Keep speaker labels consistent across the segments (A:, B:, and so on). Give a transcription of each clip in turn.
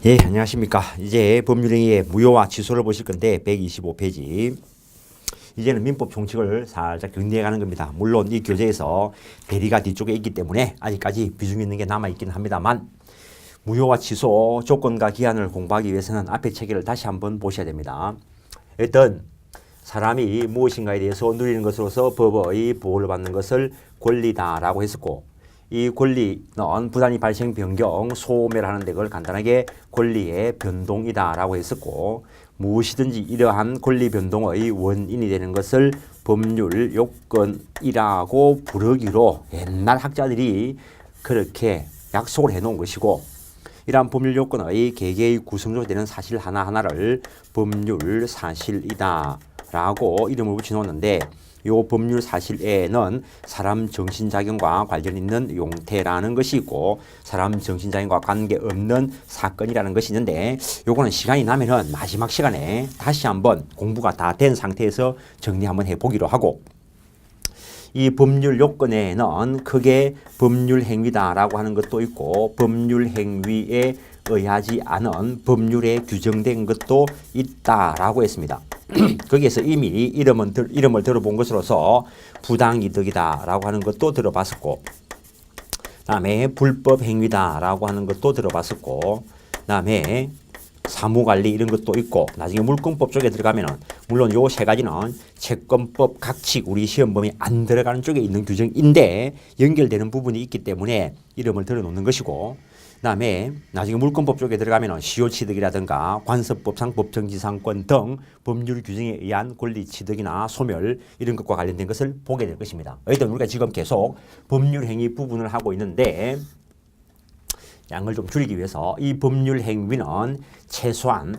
A: 예, 안녕하십니까. 이제 법률행위의 무효와 취소를 보실 건데 125페이지. 이제는 민법 총칙을 살짝 정리해 가는 겁니다. 물론 이 교재에서 대리가 뒤쪽에 있기 때문에 아직까지 비중 있는 게 남아있긴 합니다만 무효와 취소 조건과 기한을 공부하기 위해서는 앞에 체계를 다시 한번 보셔야 됩니다. 일단 사람이 무엇인가에 대해서 누리는 것으로서 법의 보호를 받는 것을 권리다라고 했었고, 이 권리는 부단히 발생 변경, 소멸하는 데 그걸 간단하게 권리의 변동이다라고 했었고, 무엇이든지 이러한 권리 변동의 원인이 되는 것을 법률 요건이라고 부르기로 옛날 학자들이 그렇게 약속을 해놓은 것이고, 이러한 법률 요건의 개개의 구성으로 되는 사실 하나하나를 법률 사실이다 라고 이름을 붙여놓았는데, 이 법률 사실에는 사람 정신작용과 관련 있는 용태라는 것이 있고 사람 정신작용과 관계없는 사건이라는 것이 있는데, 요거는 시간이 나면은 마지막 시간에 다시 한번 공부가 다 된 상태에서 정리 한번 해보기로 하고, 이 법률 요건에는 크게 법률 행위다라고 하는 것도 있고 법률 행위에 의하지 않은 법률에 규정된 것도 있다라고 했습니다. 거기에서 이미 이름을 들어본 것으로서 부당이득이다라고 하는 것도 들어봤었고, 다음에 불법 행위다라고 하는 것도 들어봤었고, 다음에 사무관리 이런 것도 있고, 나중에 물권법 쪽에 들어가면은 물론 요 세 가지는 채권법 각칙 우리 시험범위 안 들어가는 쪽에 있는 규정인데 연결되는 부분이 있기 때문에 이름을 들어놓는 것이고, 그다음에 나중에 물권법 쪽에 들어가면은 시효취득이라든가 관습법상 법정지상권 등 법률 규정에 의한 권리취득이나 소멸 이런 것과 관련된 것을 보게 될 것입니다. 어쨌든 우리가 지금 계속 법률행위 부분을 하고 있는데, 양을 좀 줄이기 위해서 이 법률 행위는 최소한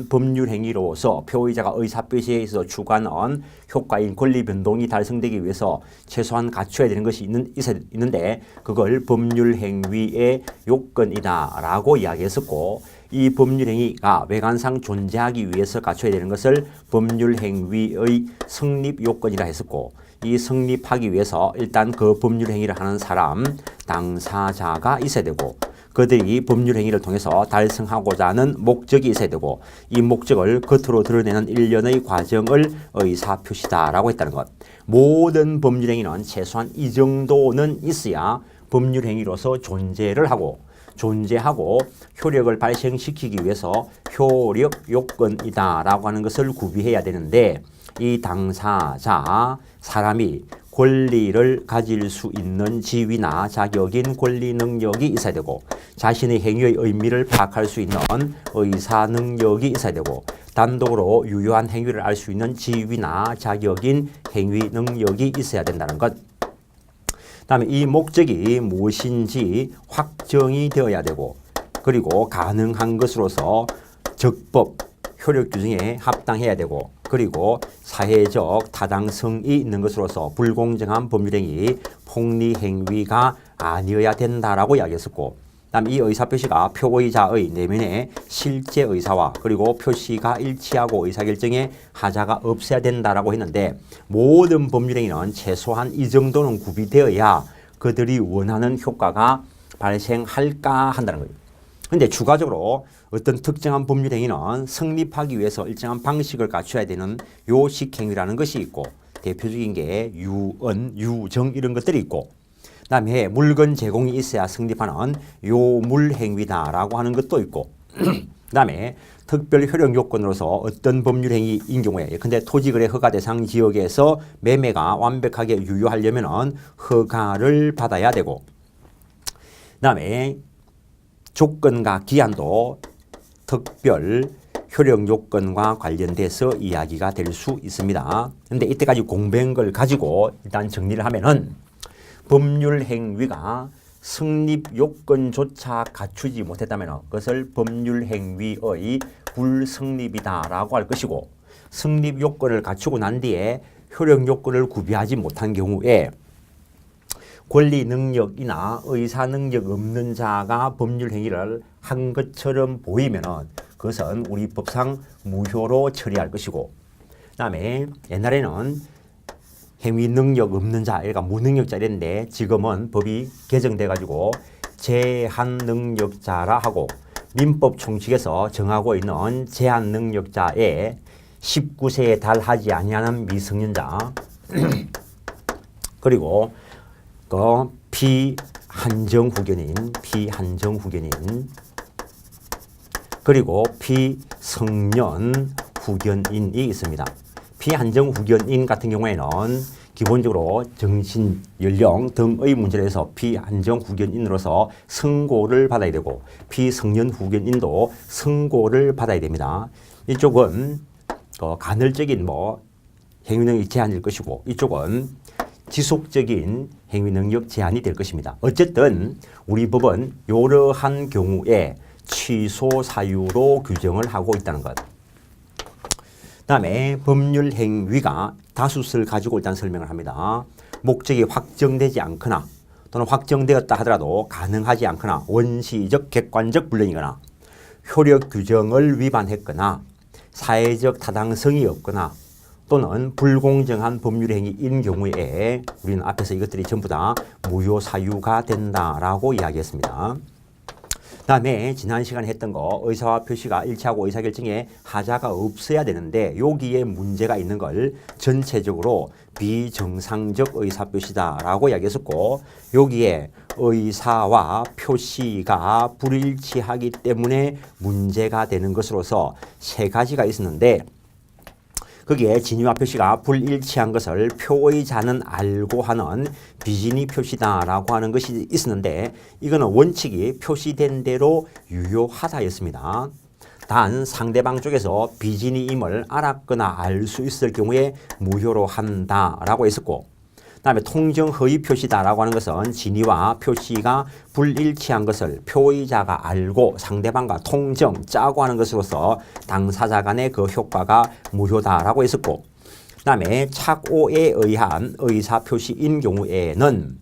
A: 법률 행위로서 표의자가 의사표시에 있어 추구하는 효과인 권리 변동이 달성되기 위해서 최소한 갖춰야 되는 것이 있는데 그걸 법률 행위의 요건이다라고 이야기했었고, 이 법률 행위가 외관상 존재하기 위해서 갖춰야 되는 것을 법률 행위의 성립 요건이라 했었고, 이 성립하기 위해서 일단 그 법률 행위를 하는 사람 당사자가 있어야 되고, 그들이 법률 행위를 통해서 달성하고자 하는 목적이 있어야 되고, 이 목적을 겉으로 드러내는 일련의 과정을 의사표시다라고 했다는 것. 모든 법률 행위는 최소한 이 정도는 있어야 법률 행위로서 존재하고 효력을 발생시키기 위해서 효력 요건이다라고 하는 것을 구비해야 되는데, 이 당사자 사람이 권리를 가질 수 있는 지위나 자격인 권리 능력이 있어야 되고, 자신의 행위의 의미를 파악할 수 있는 의사 능력이 있어야 되고, 단독으로 유효한 행위를 알 수 있는 지위나 자격인 행위 능력이 있어야 된다는 것. 다음에 이 목적이 무엇인지 확정이 되어야 되고, 그리고 가능한 것으로서 적법 효력 규정에 합당해야 되고, 그리고 사회적 타당성이 있는 것으로서 불공정한 법률행위, 폭리행위가 아니어야 된다라고 이야기했었고, 다음 이 의사표시가 표의자의 내면의 실제 의사와 그리고 표시가 일치하고 의사결정에 하자가 없어야 된다라고 했는데, 모든 법률행위는 최소한 이 정도는 구비되어야 그들이 원하는 효과가 발생할까 한다는 거예요. 근데 추가적으로 어떤 특정한 법률 행위는 성립하기 위해서 일정한 방식을 갖춰야 되는 요식 행위라는 것이 있고, 대표적인 게 유언, 유정 이런 것들이 있고, 그다음에 물건 제공이 있어야 성립하는 요물 행위다라고 하는 것도 있고, 그다음에 특별 효력 요건으로서 어떤 법률 행위인 경우에 예컨대 토지거래 허가 대상 지역에서 매매가 완벽하게 유효하려면은 허가를 받아야 되고, 그다음에 조건과 기한도 특별 효력 요건과 관련돼서 이야기가 될 수 있습니다. 그런데 이때까지 공부한 걸 가지고 일단 정리를 하면은 법률 행위가 성립 요건조차 갖추지 못했다면 그것을 법률 행위의 불성립이다라고 할 것이고, 성립 요건을 갖추고 난 뒤에 효력 요건을 구비하지 못한 경우에 권리 능력이나 의사 능력 없는 자가 법률 행위를 한 것처럼 보이면은 그것은 우리 법상 무효로 처리할 것이고, 그다음에 옛날에는 행위 능력 없는 자, 그러니까 무능력자인데 지금은 법이 개정돼 가지고 제한 능력자라 하고 민법 총칙에서 정하고 있는 제한 능력자의 19세에 달하지 아니하는 미성년자 그리고 그 피한정후견인 그리고 피성년 후견인이 있습니다. 피한정후견인 같은 경우에는 기본적으로 정신, 연령 등의 문제로 해서 피한정후견인으로서 선고를 받아야 되고 피성년후견인도 선고를 받아야 됩니다. 이쪽은 간헐적인 행위능력 제한일 것이고 이쪽은 지속적인 행위능력 제한이 될 것입니다. 어쨌든 우리 법은 이러한 경우에 취소 사유로 규정을 하고 있다는 것. 다음에 법률 행위가 다수를 가지고 일단 설명을 합니다. 목적이 확정되지 않거나 또는 확정되었다 하더라도 가능하지 않거나 원시적 객관적 불능이거나 효력 규정을 위반했거나 사회적 타당성이 없거나 또는 불공정한 법률 행위인 경우에 우리는 앞에서 이것들이 전부 다 무효 사유가 된다라고 이야기했습니다. 다음에 지난 시간에 했던 거 의사와 표시가 일치하고 의사결정에 하자가 없어야 되는데 여기에 문제가 있는 걸 전체적으로 비정상적 의사표시다라고 이야기했었고 여기에 의사와 표시가 불일치하기 때문에 문제가 되는 것으로서 세 가지가 있었는데 거기에 진위와 표시가 불일치한 것을 표의자는 알고 하는 비진위 표시다라고 하는 것이 있었는데 이거는 원칙이 표시된 대로 유효하다였습니다. 단 상대방 쪽에서 비진위임을 알았거나 알 수 있을 경우에 무효로 한다라고 했었고 그다음에 통정 허위 표시다라고 하는 것은 진위와 표시가 불일치한 것을 표의자가 알고 상대방과 통정 짜고 하는 것으로서 당사자 간의 그 효과가 무효다라고 했었고 그다음에 착오에 의한 의사 표시인 경우에는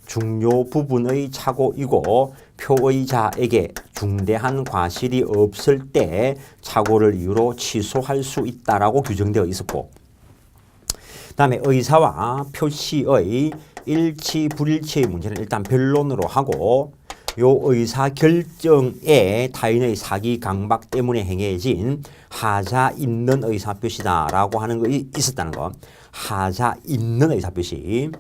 A: 중요 부분의 착오이고 표의자에게 중대한 과실이 없을 때 착오를 이유로 취소할 수 있다라고 규정되어 있었고 그다음에 의사와 표시의 일치 불일치의 문제는 일단 변론으로 하고 요 의사 결정에 타인의 사기 강박 때문에 행해진 하자 있는 의사 표시다라고 하는 것이 있었다는 거. 하자 있는 의사 표시.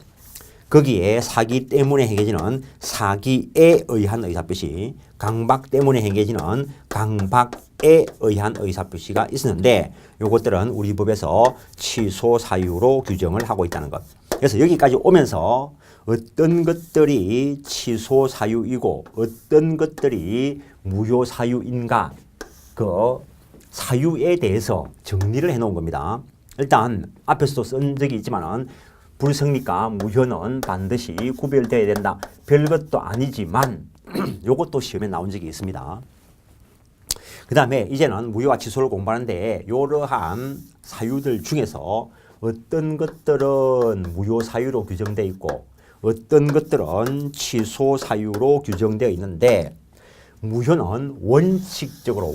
A: 거기에 사기 때문에 행해지는 사기에 의한 의사 표시, 강박 때문에 행해지는 강박에 의한 의사 표시가 있었는데 요것들은 우리 법에서 취소 사유로 규정을 하고 있다는 것. 그래서 여기까지 오면서 어떤 것들이 취소 사유이고 어떤 것들이 무효 사유인가 그 사유에 대해서 정리를 해 놓은 겁니다. 일단 앞에서도 쓴 적이 있지만은 불성립과 무효는 반드시 구별되어야 된다. 별것도 아니지만 요것도 시험에 나온 적이 있습니다. 그 다음에 이제는 무효와 취소를 공부하는데 이러한 사유들 중에서 어떤 것들은 무효 사유로 규정되어 있고 어떤 것들은 취소 사유로 규정되어 있는데 무효는 원칙적으로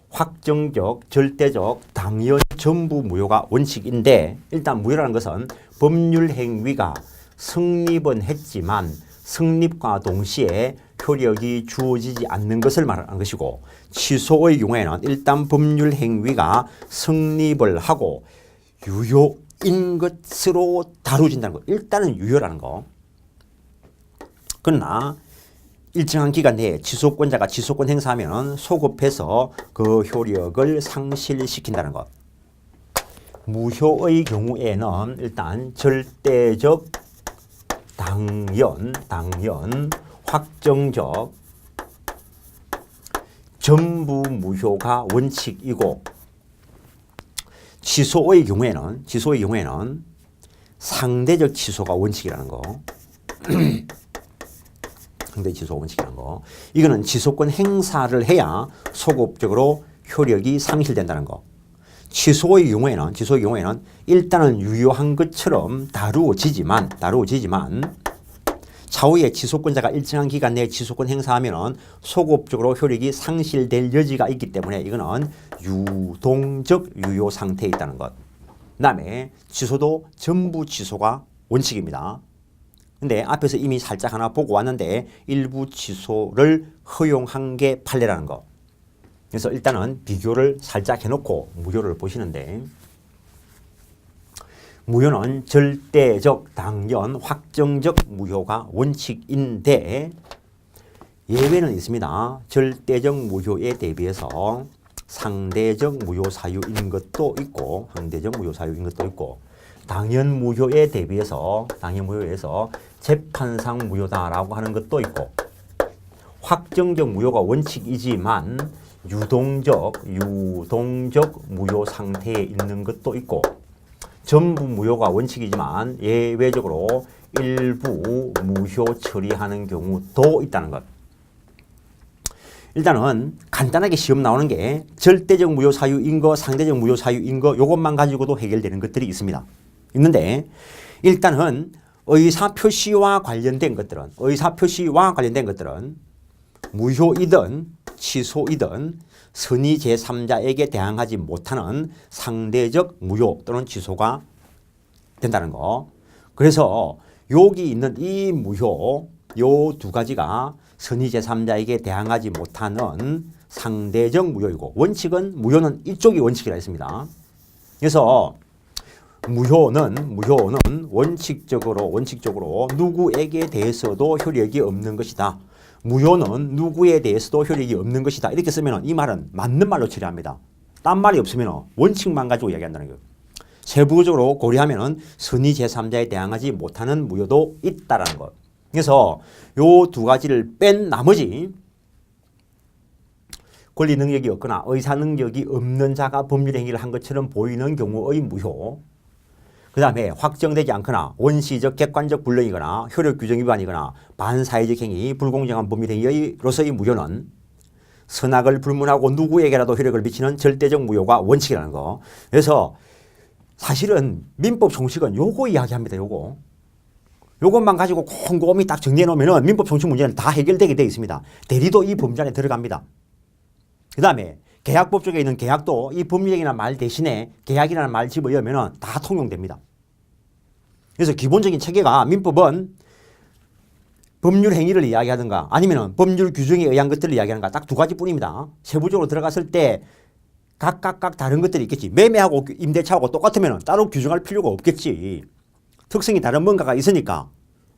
A: 확정적, 절대적, 당연 전부 무효가 원칙인데 일단 무효라는 것은 법률 행위가 성립은 했지만 성립과 동시에 효력이 주어지지 않는 것을 말하는 것이고 취소의 경우에는 일단 법률 행위가 성립을 하고 유효인 것으로 다루어진다는 것. 일단은 유효라는 거. 그러나 일정한 기간 내에 지소권자가 지소권 행사하면 소급해서 그 효력을 상실시킨다는 것. 무효의 경우에는 일단 절대적, 당연, 확정적, 전부 무효가 원칙이고 취소의 경우에는 상대적 취소가 원칙이라는 거. 상대 취소 원칙이라는 거. 이거는 지소권 행사를 해야 소급적으로 효력이 상실된다는 거. 취소의 경우에는 일단은 유효한 것처럼 다루어지지만 차후에 지소권자가 일정한 기간 내에 지소권 행사하면 소급적으로 효력이 상실될 여지가 있기 때문에 이거는 유동적 유효 상태에 있다는 것. 그 다음에 취소도 전부 취소가 원칙입니다. 근데 앞에서 이미 살짝 하나 보고 왔는데 일부 취소를 허용한 게 판례라는 거. 그래서 일단은 비교를 살짝 해놓고 무효를 보시는데, 무효는 절대적, 당연, 확정적 무효가 원칙인데 예외는 있습니다. 절대적 무효에 대비해서 상대적 무효 사유인 것도 있고, 상대적 무효 사유인 것도 있고, 당연 무효에 대비해서 재판상 무효다라고 하는 것도 있고, 확정적 무효가 원칙이지만 유동적 무효 상태에 있는 것도 있고, 전부 무효가 원칙이지만 예외적으로 일부 무효 처리하는 경우도 있다는 것. 일단은 간단하게 시험 나오는 게 절대적 무효 사유인 거, 상대적 무효 사유인 거, 요것만 가지고도 해결되는 것들이 있는데, 일단은 의사표시와 관련된 것들은 무효이든 취소이든 선의 제3자에게 대항하지 못하는 상대적 무효 또는 취소가 된다는 거. 그래서 여기 있는 이 무효, 요 두 가지가 선의 제3자에게 대항하지 못하는 상대적 무효이고, 무효는 이쪽이 원칙이라 했습니다. 그래서 무효는 원칙적으로 누구에게 대해서도 효력이 없는 것이다. 무효는 누구에 대해서도 효력이 없는 것이다. 이렇게 쓰면 이 말은 맞는 말로 처리합니다. 딴 말이 없으면 원칙만 가지고 이야기한다는 거예요. 세부적으로 고려하면 선의 제3자에 대항하지 못하는 무효도 있다라는 것. 그래서 요 두 가지를 뺀 나머지 권리 능력이 없거나 의사 능력이 없는 자가 법률 행위를 한 것처럼 보이는 경우의 무효, 그 다음에 확정되지 않거나 원시적 객관적 불능이거나 효력 규정 위반이거나 반사회적 행위, 불공정한 법률 행위로서의 무효는 선악을 불문하고 누구에게라도 효력을 미치는 절대적 무효가 원칙이라는 거. 그래서 사실은 민법 총칙은 요거 이야기합니다. 요것만 가지고 곰곰이 딱 정리해 놓으면 민법 총칙 문제는 다 해결되게 되어 있습니다. 대리도 이 범주 안에 들어갑니다. 그 다음에 계약법 쪽에 있는 계약도 이 법률행위라는 말 대신에 계약이라는 말 집어넣으면 다 통용됩니다. 그래서 기본적인 체계가 민법은 법률 행위를 이야기하든가 아니면 법률 규정에 의한 것들을 이야기하는가 딱 두 가지 뿐입니다. 세부적으로 들어갔을 때 각각 다른 것들이 있겠지. 매매하고 임대차하고 똑같으면 따로 규정할 필요가 없겠지. 특성이 다른 뭔가가 있으니까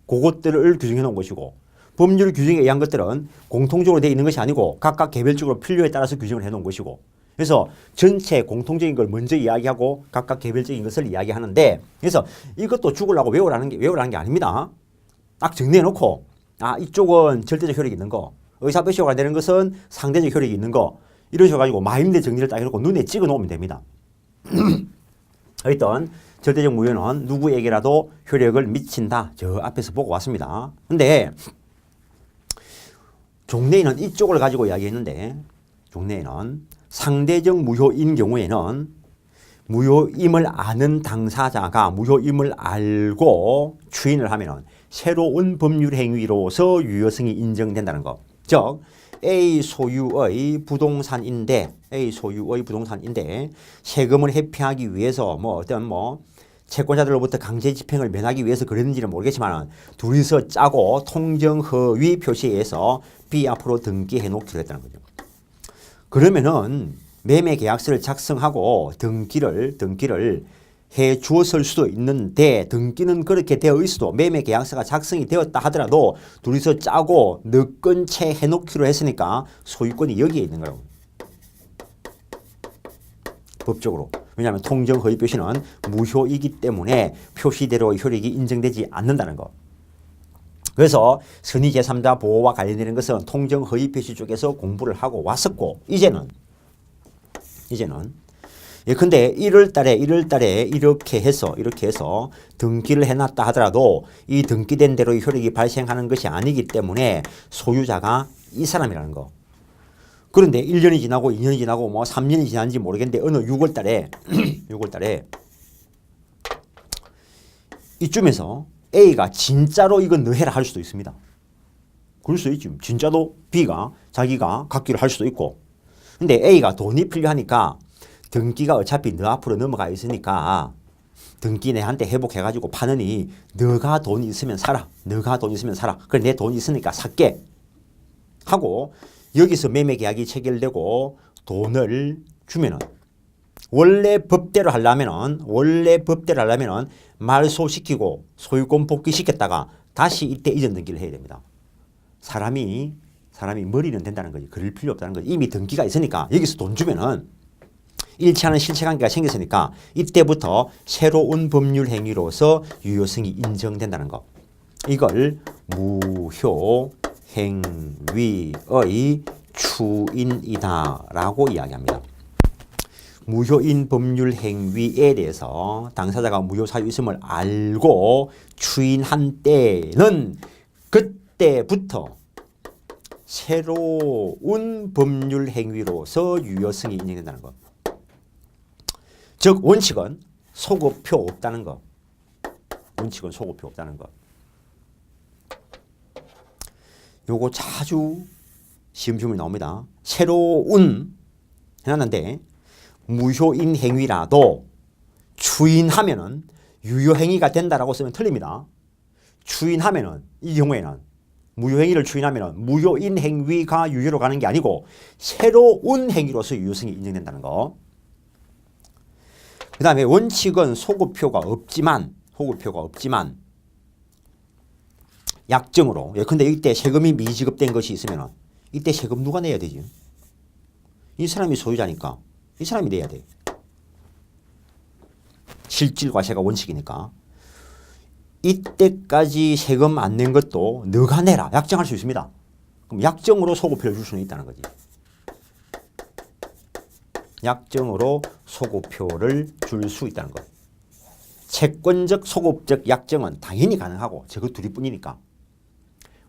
A: 그것들을 규정해 놓은 것이고, 법률 규정에 의한 것들은 공통적으로 되어 있는 것이 아니고 각각 개별적으로 필요에 따라서 규정을 해 놓은 것이고, 그래서 전체 공통적인 걸 먼저 이야기하고 각각 개별적인 것을 이야기하는데, 그래서 이것도 죽으려고 외우라는 게 아닙니다. 딱 정리해 놓고, 이쪽은 절대적 효력이 있는 거, 의사표시가 되는 것은 상대적 효력이 있는 거, 이러셔가지고 마임대 정리를 딱 해놓고 눈에 찍어 놓으면 됩니다. 어쨌든 절대적 무효는 누구에게라도 효력을 미친다. 저 앞에서 보고 왔습니다. 근데 종래에는 이쪽을 가지고 이야기했는데, 종래에는 상대적 무효인 경우에는 무효임을 아는 당사자가 무효임을 알고 추인을 하면 새로운 법률 행위로서 유효성이 인정된다는 것. 즉 A 소유의 부동산인데 세금을 회피하기 위해서 어떤 채권자들로부터 강제 집행을 면하기 위해서 그랬는지는 모르겠지만 둘이서 짜고 통정허위 표시에 의해서 B 앞으로 등기해 놓기로 했다는 거죠. 그러면은 매매계약서를 작성하고 등기를 해 주었을 수도 있는데, 등기는 그렇게 되어 있어도 매매계약서가 작성이 되었다 하더라도 둘이서 짜고 늦건 채 해놓기로 했으니까 소유권이 여기에 있는 거예요. 법적으로. 왜냐하면 통정허위 표시는 무효이기 때문에 표시대로의 효력이 인정되지 않는다는 거. 그래서 선의 제3자 보호와 관련되는 것은 통정허위 표시 쪽에서 공부를 하고 왔었고, 이제는 근데 1월 달에 이렇게 해서 등기를 해놨다 하더라도 이 등기된 대로의 효력이 발생하는 것이 아니기 때문에 소유자가 이 사람이라는 거. 그런데 1년이 지나고 2년이 지나고 3년이 지났는지 모르겠는데 어느 6월 달에 이쯤에서 A가 진짜로 이건 너 해라 할 수도 있습니다. 그럴 수 있지. 진짜로 B가 자기가 갖기로 할 수도 있고. 근데 A가 돈이 필요하니까 등기가 어차피 너 앞으로 넘어가 있으니까 등기 내한테 회복해가지고 파느니 너가 돈 있으면 사라. 너가 돈 있으면 사라. 그래 내 돈 있으니까 살게. 하고 여기서 매매 계약이 체결되고 돈을 주면은 원래 법대로 하려면은 말소시키고 소유권 복귀시켰다가 다시 이때 이전 등기를 해야 됩니다. 사람이 머리는 된다는 거지. 그럴 필요 없다는 거지. 이미 등기가 있으니까 여기서 돈 주면은 일치하는 실체관계가 생겼으니까 이때부터 새로운 법률 행위로서 유효성이 인정된다는 거. 이걸 무효 행위의 추인이다라고 이야기합니다. 무효인 법률 행위에 대해서 당사자가 무효 사유 있음을 알고 추인한 때는 그때부터 새로운 법률 행위로서 유효성이 인정된다는 것. 즉 원칙은 소급표 없다는 것. 원칙은 소급표 없다는 것. 요거 자주 시험 질문이 나옵니다. 새로운 해놨는데 무효인 행위라도 추인하면은 유효행위가 된다라고 쓰면 틀립니다. 추인하면은 이 경우에는 무효행위를 추인하면은 무효인 행위가 유효로 가는 게 아니고 새로운 행위로서 유효성이 인정된다는 거. 그 다음에 원칙은 소급표가 없지만 약정으로 예컨대 이때 세금이 미지급된 것이 있으면 이때 세금 누가 내야 되지? 이 사람이 소유자니까 이 사람이 내야 돼. 실질과세가 원칙이니까. 이때까지 세금 안 낸 것도 너가 내라. 약정할 수 있습니다. 그럼 약정으로 소급표를 줄 수는 있다는 거지. 약정으로 소급표를 줄 수 있다는 거. 채권적 소급적 약정은 당연히 가능하고 저거 둘이뿐이니까.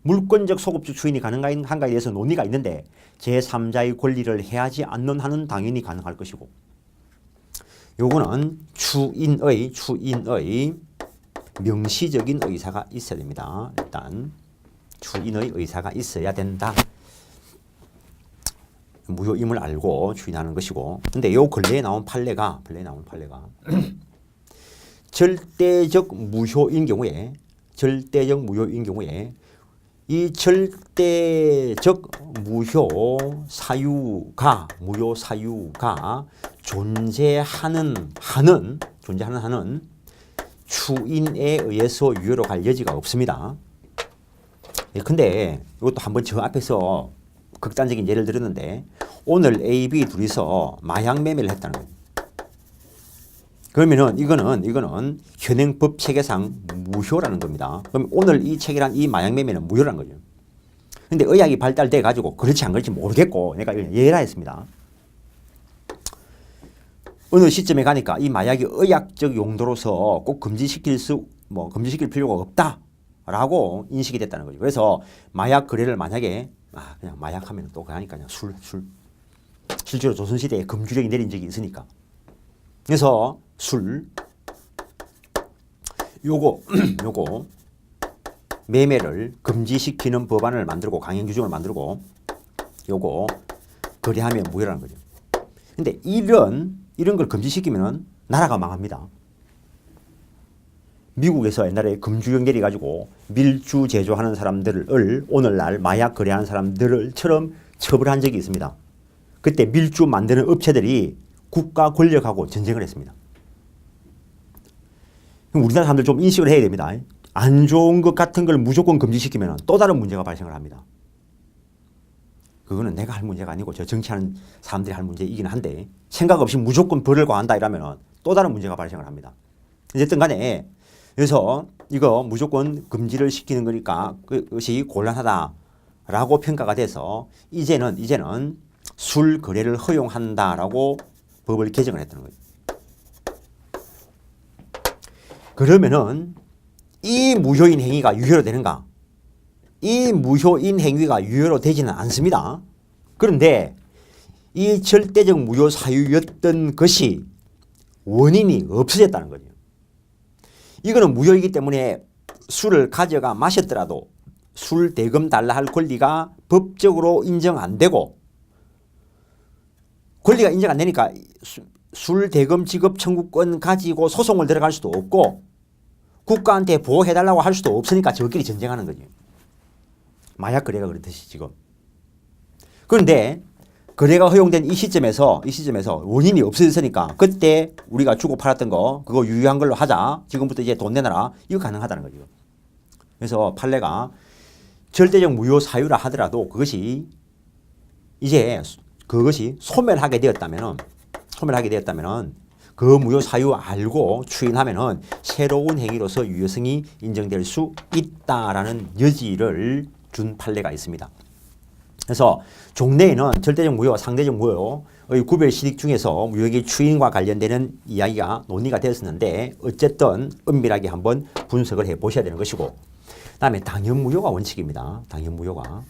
A: 물권적 소급적 추인이 가능한가에 대해서 논의가 있는데 제3자의 권리를 해하지 않는 한은 당연히 가능할 것이고, 요거는 추인의 명시적인 의사가 있어야 됩니다. 일단 추인의 의사가 있어야 된다. 무효임을 알고 추인하는 것이고, 근데 요 근래에 나온 판례가 절대적 무효인 경우에 이 절대적 무효 사유가 존재하는 한은 추인에 의해서 유효로 갈 여지가 없습니다. 근데 이것도 한번 저 앞에서 극단적인 예를 들었는데 오늘 A, B 둘이서 마약 매매를 했다는 거예요. 그러면은 이거는 현행 법 체계상 무효라는 겁니다. 그럼 오늘 이 체계란 이 마약 매매는 무효라는 거죠. 근데 의학이 발달돼 가지고 그렇지 안 그렇지 모르겠고 내가 예라 했습니다. 어느 시점에 가니까 이 마약이 의학적 용도로서 꼭 금지시킬 필요가 없다라고 인식이 됐다는 거죠. 그래서 마약 거래를 만약에 그냥 마약하면 또 그러니까 그냥 술 실제로 조선시대에 금주령이 내린 적이 있으니까. 그래서 술 요거 매매를 금지시키는 법안을 만들고 강행 규정을 만들고 요거 거래하면 무효라는 거죠. 근데 이런 걸 금지시키면 나라가 망합니다. 미국에서 옛날에 금주령 내려가지고 밀주 제조하는 사람들을 오늘날 마약 거래하는 사람들처럼 처벌한 적이 있습니다. 그때 밀주 만드는 업체들이 국가 권력하고 전쟁을 했습니다. 우리나라 사람들 좀 인식을 해야 됩니다. 안 좋은 것 같은 걸 무조건 금지시키면 또 다른 문제가 발생을 합니다. 그거는 내가 할 문제가 아니고 저 정치하는 사람들이 할 문제이긴 한데 생각 없이 무조건 벌을 과한다 이러면 또 다른 문제가 발생을 합니다. 어쨌든 간에 그래서 이거 무조건 금지를 시키는 거니까 그것이 곤란하다라고 평가가 돼서 이제는 술 거래를 허용한다라고 법을 개정을 했다는 거죠. 그러면은 이 무효인 행위가 유효로 되는가? 이 무효인 행위가 유효로 되지는 않습니다. 그런데 이 절대적 무효 사유였던 것이 원인이 없어졌다는 거죠. 이거는 무효이기 때문에 술을 가져가 마셨더라도 술 대금 달라 할 권리가 법적으로 인정 안 되고 권리가 인정 안 되니까 술대금 지급 청구권 가지고 소송을 들어갈 수도 없고 국가한테 보호해달라고 할 수도 없으니까 저끼리 전쟁하는 거지. 마약 거래가 그렇듯이 지금. 그런데 거래가 허용된 이 시점에서 원인이 없어졌으니까 그때 우리가 주고 팔았던 거 그거 유효한 걸로 하자. 지금부터 이제 돈 내놔라. 이거 가능하다는 거죠. 그래서 판례가 절대적 무효 사유라 하더라도 그것이 소멸하게 되었다면은 그 무효 사유 알고 추인하면은 새로운 행위로서 유효성이 인정될 수 있다라는 여지를 준 판례가 있습니다. 그래서 종래에는 절대적 무효와 상대적 무효의 구별 시릭 중에서 무효의 추인과 관련되는 이야기가 논의가 되었었는데 어쨌든 은밀하게 한번 분석을 해 보셔야 되는 것이고 그다음에 당연 무효가 원칙입니다. 당연 무효가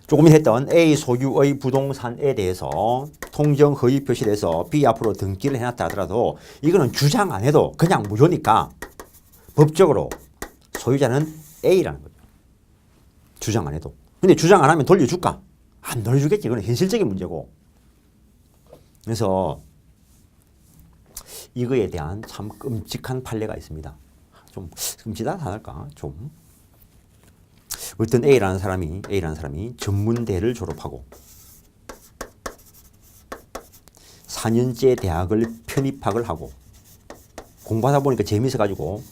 A: 조금 했던 A 소유의 부동산에 대해서 통정 허위 표시를 해서 B 앞으로 등기를 해놨다 하더라도 이거는 주장 안 해도 그냥 무효니까 법적으로 소유자는 A라는 거죠. 주장 안 해도. 근데 주장 안 하면 돌려줄까? 안 돌려주겠지. 이거는 현실적인 문제고. 그래서 이거에 대한 참 끔찍한 판례가 있습니다. 좀 끔찍하다 할까? 좀. 어떤 A라는 사람이 전문대를 졸업하고 4년제 대학을 편입학을 하고 공부하다 보니까 재미있어가지고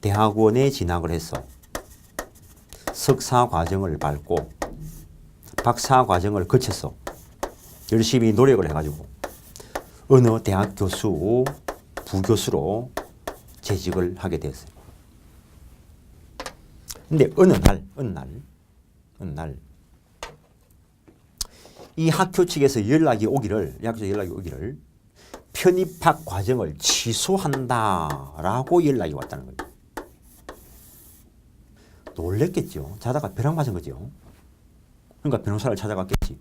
A: 대학원에 진학을 했어. 석사 과정을 밟고 박사 과정을 거쳤어. 열심히 노력을 해가지고 어느 대학 교수, 부교수로 재직을 하게 됐어요. 근데 어느 날 이 학교 측에서 연락이 오기를 편입학 과정을 취소한다라고 연락이 왔다는 거예요. 놀랬겠죠. 자다가 벼락 맞은 거죠. 그러니까 변호사를 찾아갔겠지.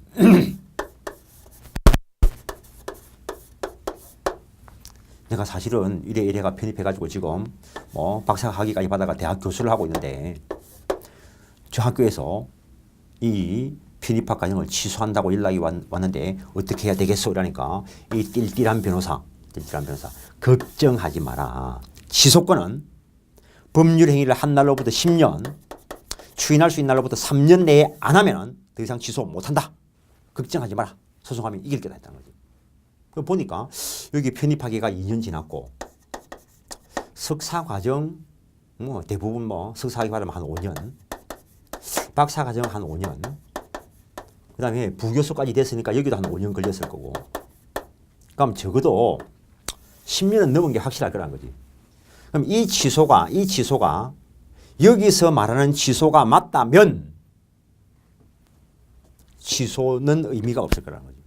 A: 내가 사실은 이래가 편입해가지고 지금 박사 학위까지 받아가 대학 교수를 하고 있는데 저 학교에서 이 편입학 과정을 취소한다고 연락이 왔는데 어떻게 해야 되겠어? 이러니까 이 띨띨한 변호사 걱정하지 마라. 취소권은 법률 행위를 한 날로부터 10년 추인할 수 있는 날로부터 3년 내에 안 하면 더 이상 취소 못한다. 걱정하지 마라. 소송하면 이길 거다 했다는 거지. 보니까 여기 편입하기가 2년 지났고 석사 과정 대부분 석사 학위 받으면 한 5년 박사 과정 한 5년 그 다음에 부교수까지 됐으니까 여기도 한 5년 걸렸을 거고 그럼 적어도 10년은 넘은 게 확실할 거라는 거지. 그럼 이 취소가 여기서 말하는 취소가 맞다면 취소는 의미가 없을 거라는 거지.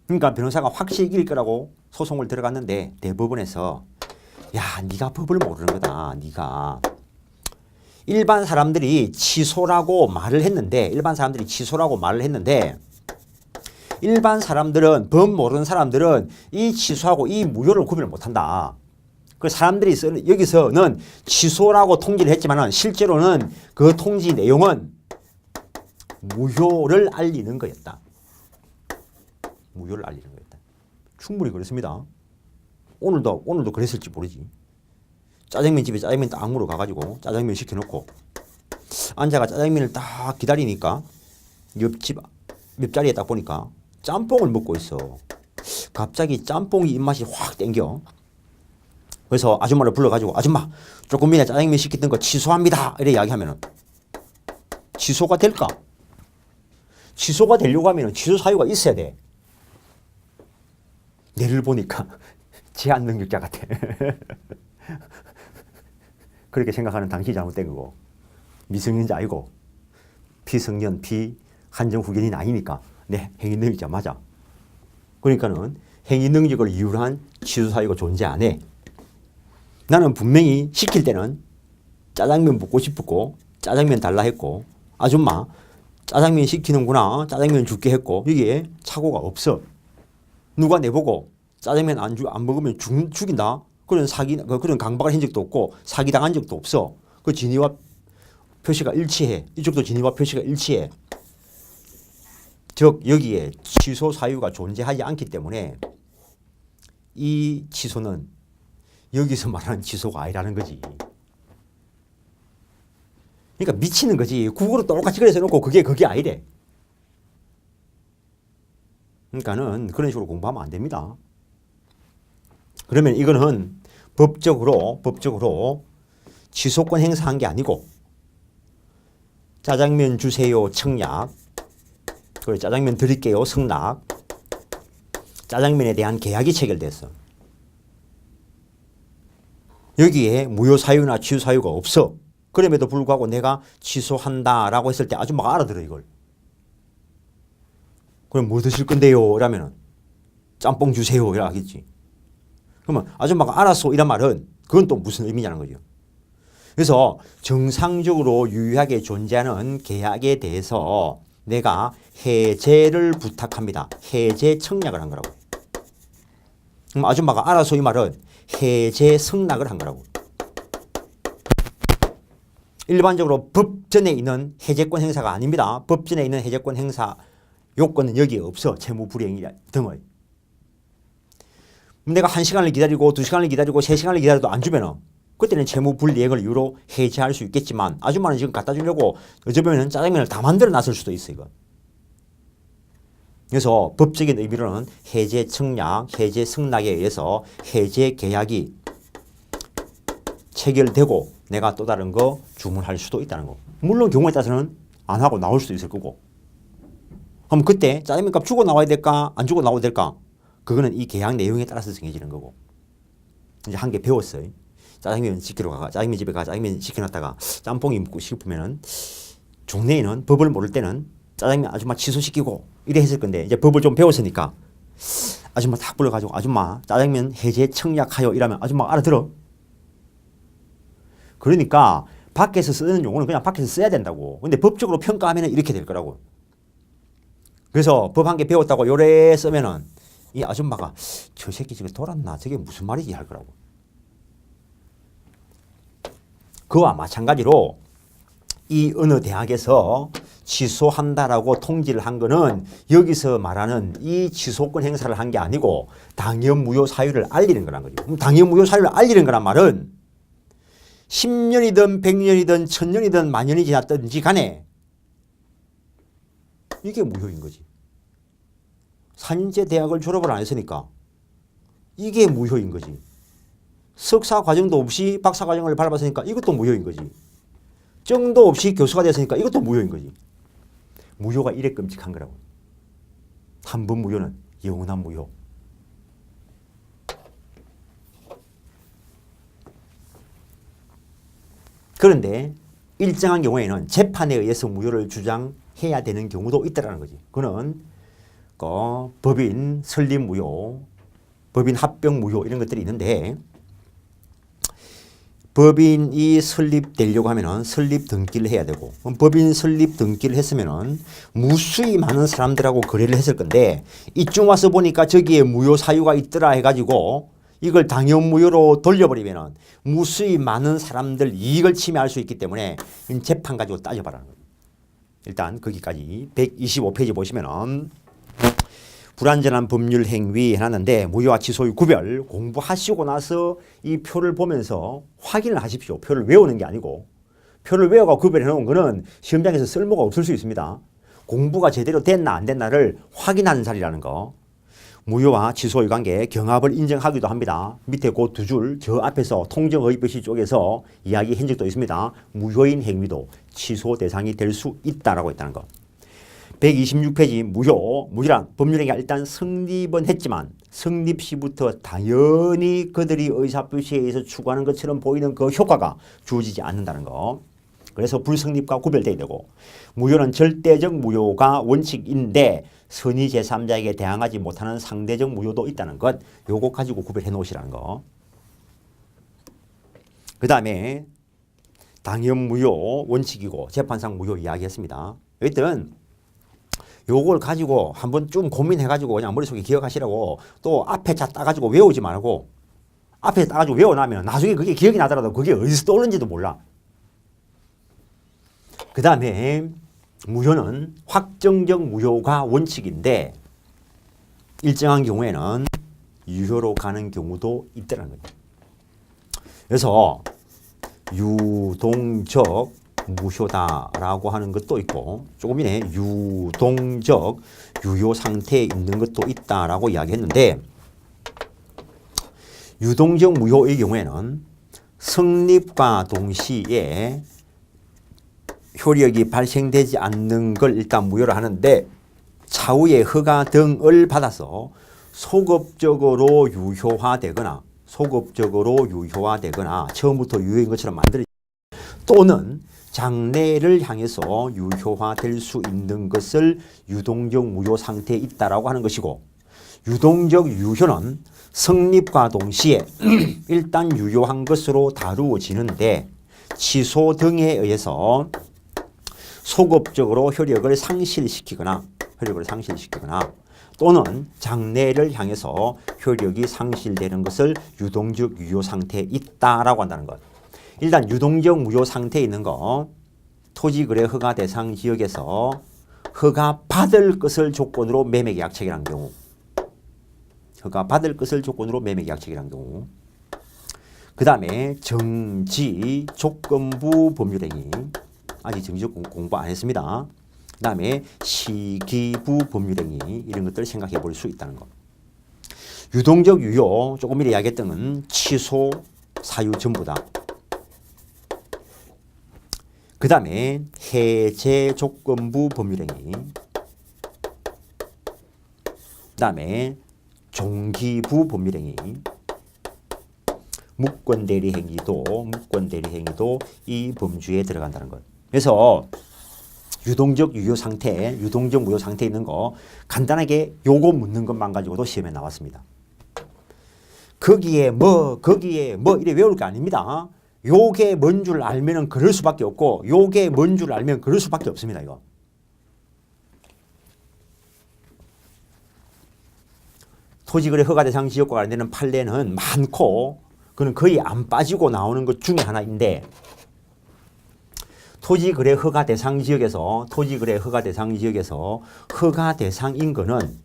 A: 그러니까 변호사가 확실히 이길 거라고 소송을 들어갔는데 대법원에서 야, 네가 법을 모르는 거다. 네가 일반 사람들이 취소라고 말을 했는데 일반 사람들은 법 모르는 사람들은 이 취소하고 이 무효를 구별을 못한다. 그 사람들이 여기서는 취소라고 통지를 했지만은 실제로는 그 통지 내용은 무효를 알리는 거였다. 충분히 그렇습니다. 오늘도 그랬을지 모르지. 짜장면 집에 짜장면 딱 물어 가가지고 짜장면 시켜놓고 앉아가 짜장면을 딱 기다리니까 옆자리에 딱 보니까 짬뽕을 먹고 있어. 갑자기 짬뽕이 입맛이 확 땡겨. 그래서 아줌마를 불러가지고 아줌마 조금 전에 짜장면 시켰던 거 취소합니다. 이래 이야기하면은 취소가 될까? 취소가 되려고 하면 취소 사유가 있어야 돼. 내를 보니까 제한 능력자 같아. 그렇게 생각하는 당신이 잘못된 거고 미성년자 아니고 피성년 피한정 후견인 아니니까 네 행위 능력자 맞아. 그러니까는 행위 능력을 이유로 한 취소 사유가 존재 안 해. 나는 분명히 시킬 때는 짜장면 먹고 싶었고 짜장면 달라 했고 아줌마 짜장면 시키는구나 짜장면 줄게 했고 이게 착오가 없어. 누가 내보고 짜장면 안 먹으면 죽인다. 그런 강박을 한 적도 없고 사기당한 적도 없어. 그 진위와 표시가 일치해. 이쪽도 진위와 표시가 일치해. 즉 여기에 취소 사유가 존재하지 않기 때문에 이 취소는 여기서 말하는 취소가 아니라는 거지. 그러니까 미치는 거지. 국어로 똑같이 그래서 놓고 그게 아니래. 그러니까는 그런 식으로 공부하면 안 됩니다. 그러면 이거는 법적으로 취소권 행사한 게 아니고 짜장면 주세요 청약, 그리고 짜장면 드릴게요 승낙, 짜장면에 대한 계약이 체결됐어. 여기에 무효 사유나 취소 사유가 없어. 그럼에도 불구하고 내가 취소한다라고 했을 때 아줌마가 알아들어 이걸. 그럼 뭐 드실 건데요? 이러면은 짬뽕 주세요 이라 하겠지. 그러면 아줌마가 알았어 이란 말은 그건 또 무슨 의미냐는 거죠. 그래서 정상적으로 유효하게 존재하는 계약에 대해서 내가 해제를 부탁합니다. 해제 청약을 한 거라고. 그럼 아줌마가 알았어 이 말은 해제 승낙을 한 거라고. 일반적으로 법전에 있는 해제권 행사가 아닙니다. 법전에 있는 해제권 행사 요건은 여기에 없어. 채무불이행 등의. 내가 1시간을 기다리고 2시간을 기다리고 3시간을 기다려도 안 주면은 그때는 채무불이행을 이유로 해제할 수 있겠지만 아줌마는 지금 갖다 주려고 어쩌면 짜장면을 다 만들어 놨을 수도 있어 이거. 그래서 법적인 의미로는 해제 청약, 해제 승낙에 의해서 해제 계약이 체결되고 내가 또 다른 거 주문할 수도 있다는 거. 물론 경우에 따라서는 안 하고 나올 수도 있을 거고. 그럼 그때 짜장면 값 주고 나와야 될까? 안 주고 나와야 될까? 그거는 이 계약 내용에 따라서 정해지는 거고. 이제 한 개 배웠어요. 짜장면 시키러 가가 짜장면 집에 가 짜장면 시켜놨다가 짬뽕이 먹고 싶으면은 종래에는 법을 모를 때는 짜장면 아줌마 취소시키고 이래 했을 건데 이제 법을 좀 배웠으니까 아줌마 딱 불러가지고 아줌마 짜장면 해제 청약하여 이러면 아줌마가 알아들어. 그러니까 밖에서 쓰는 용어는 그냥 밖에서 써야 된다고. 근데 법적으로 평가하면 이렇게 될 거라고. 그래서 법 한 개 배웠다고 요래 쓰면은 이 아줌마가 저 새끼 지금 돌았나 저게 무슨 말이지 할 거라고. 그와 마찬가지로 이 어느 대학에서 취소한다라고 통지를 한 거는 여기서 말하는 이 취소권 행사를 한 게 아니고 당연 무효 사유를 알리는 거란 거죠. 그럼 당연 무효 사유를 알리는 거란 말은 10년이든 100년이든 1000년이든 만년이 지났든지 간에 이게 무효인 거지. 4년제 대학을 졸업을 안 했으니까 이게 무효인 거지. 석사 과정도 없이 박사 과정을 밟았으니까 이것도 무효인 거지. 정도 없이 교수가 됐으니까 이것도 무효인 거지. 무효가 이래 끔찍한 거라고. 한 번 무효는 영원한 무효. 그런데 일정한 경우에는 재판에 의해서 무효를 주장해야 되는 경우도 있다는 거지. 그거는 법인 설립 무효, 법인 합병 무효 이런 것들이 있는데 법인이 설립되려고 하면은 설립 등기를 해야 되고 법인 설립 등기를 했으면은 무수히 많은 사람들하고 거래를 했을 건데 이쯤 와서 보니까 저기에 무효 사유가 있더라 해가지고 이걸 당연 무효로 돌려버리면은 무수히 많은 사람들 이익을 침해할 수 있기 때문에 재판 가지고 따져봐라는 거예요. 일단 거기까지 125페이지 보시면은 불완전한 법률 행위 해놨는데 무효와 취소의 구별 공부하시고 나서 이 표를 보면서 확인을 하십시오. 표를 외우는 게 아니고 표를 외워가 구별해 놓은 거는 시험장에서 쓸모가 없을 수 있습니다. 공부가 제대로 됐나 안 됐나를 확인하는 자리라는 거. 무효와 취소의 관계 경합을 인정하기도 합니다. 밑에 그 두 줄 저 앞에서 통정의법시 쪽에서 이야기한 적도 있습니다. 무효인 행위도 취소 대상이 될 수 있다라고 했다는 거. 126페이지 무효란 법률행위가 일단 성립은 했지만 성립 시부터 당연히 그들이 의사표시에 의해서 추구하는 것처럼 보이는 그 효과가 주어지지 않는다는 거. 그래서 불성립과 구별돼야 되고 무효는 절대적 무효가 원칙인데 선의 제3자에게 대항하지 못하는 상대적 무효도 있다는 것. 요거 가지고 구별해 놓으시라는 거. 그 다음에 당연 무효 원칙이고 재판상 무효 이야기했습니다. 여기들은 요걸 가지고 한번 좀 고민해가지고 그냥 머릿속에 기억하시라고 또 앞에 자 따가지고 외우지 말고 앞에 따가지고 외워놔면 나중에 그게 기억이 나더라도 그게 어디서 떠오르는지도 몰라. 그 다음에 무효는 확정적 무효가 원칙인데 일정한 경우에는 유효로 가는 경우도 있다는 거죠. 그래서 유동적 무효다라고 하는 것도 있고 조금 전에 유동적 유효 상태에 있는 것도 있다라고 이야기했는데 유동적 무효의 경우에는 성립과 동시에 효력이 발생되지 않는 걸 일단 무효로 하는데 차후에 허가 등을 받아서 소급적으로 유효화되거나 처음부터 유효인 것처럼 만들어지고 또는 장래를 향해서 유효화될 수 있는 것을 유동적 무효 상태에 있다라고 하는 것이고 유동적 유효는 성립과 동시에 일단 유효한 것으로 다루어지는데 취소 등에 의해서 소급적으로 효력을 상실시키거나 또는 장래를 향해서 효력이 상실되는 것을 유동적 유효 상태에 있다라고 한다는 것. 일단 유동적 무효 상태에 있는 거 토지거래 허가 대상 지역에서 허가 받을 것을 조건으로 매매계약 체결한 경우 그 다음에 정지 조건부 법률행위 아직 정지 공부 안 했습니다. 그 다음에 시기부 법률행위 이런 것들을 생각해 볼 수 있다는 것. 유동적 유효 조금 전에 이야기했던 건 취소 사유 전부다. 그 다음에 해제 조건부 법률행위 그 다음에 종기부 법률행위 무권대리행위도 이 범주에 들어간다는 것. 그래서 유동적 무효 상태에 있는 거 간단하게 요거 묻는 것만 가지고도 시험에 나왔습니다. 거기에 뭐 이래 외울 게 아닙니다. 요게 뭔 줄 알면은 그럴 수밖에 없고 요게 뭔 줄 알면 그럴 수밖에 없습니다. 이거. 토지거래 허가 대상 지역과 관련되는 판례는 많고 그는 거의 안 빠지고 나오는 것 중에 하나인데 토지거래 허가 대상 지역에서 허가 대상인 것은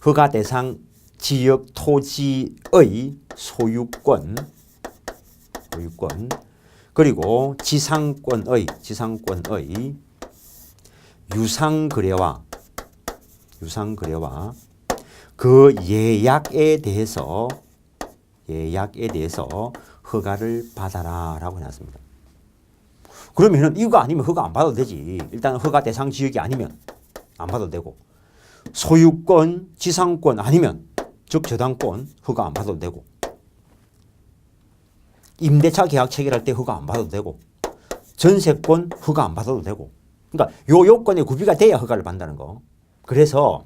A: 허가 대상 지역 토지의 소유권 그리고 지상권의 유상거래와 그 예약에 대해서 허가를 받아라라고 해놨습니다. 그러면은 이거 아니면 허가 안 받아도 되지. 일단 허가 대상 지역이 아니면 안 받아도 되고 소유권, 지상권 아니면 즉 저당권 허가 안 받아도 되고 임대차 계약 체결할 때 허가 안 받아도 되고 전세권 허가 안 받아도 되고 그러니까 요 요건에 구비가 돼야 허가를 받는다는 거. 그래서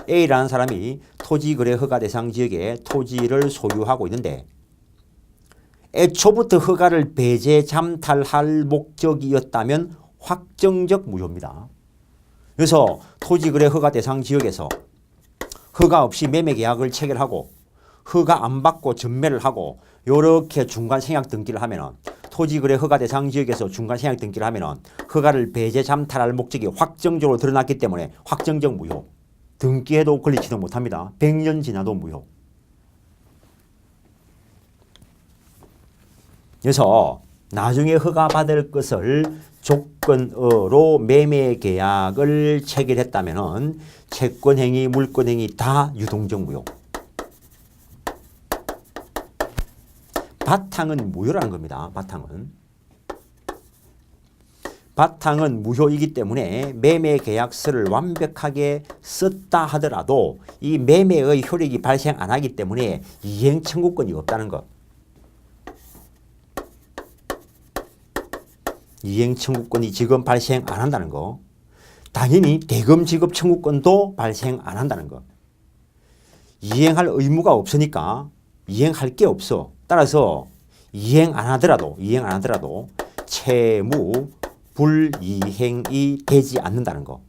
A: A라는 사람이 토지거래 허가 대상 지역에 토지를 소유하고 있는데 애초부터 허가를 배제 잠탈할 목적이었다면 확정적 무효입니다. 그래서 토지거래 허가 대상 지역에서 허가 없이 매매 계약을 체결하고 허가 안 받고 전매를 하고 요렇게 중간 생약 등기를 하면은 토지거래 허가 대상 지역에서 중간 생약 등기를 하면은 허가를 배제 잠탈할 목적이 확정적으로 드러났기 때문에 확정적 무효. 등기해도 걸리지도 못합니다. 100년 지나도 무효. 그래서 나중에 허가받을 것을 조건으로 매매 계약을 체결했다면은 채권행위, 물권행위 다 유동적 무효. 바탕은 무효라는 겁니다. 바탕은 무효이기 때문에 매매 계약서를 완벽하게 썼다 하더라도 이 매매의 효력이 발생 안 하기 때문에 이행 청구권이 없다는 것. 이행 청구권이 지금 발생 안 한다는 거. 당연히 대금 지급 청구권도 발생 안 한다는 거. 이행할 의무가 없으니까 이행할 게 없어. 따라서 이행 안 하더라도 채무 불이행이 되지 않는다는 거.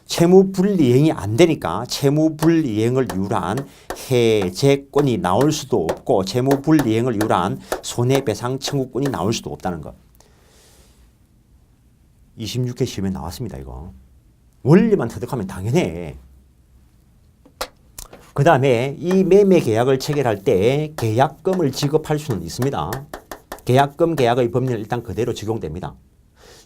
A: 채무 불이행이 안 되니까 채무 불이행을 이유로 한 해제권이 나올 수도 없고 채무 불이행을 이유로 한 손해배상 청구권이 나올 수도 없다는 거. 26회 시험에 나왔습니다. 이거 원리만 터득하면 당연해. 그 다음에 이 매매 계약을 체결할 때 계약금을 지급할 수는 있습니다. 계약금 계약의 법리는 일단 그대로 적용됩니다.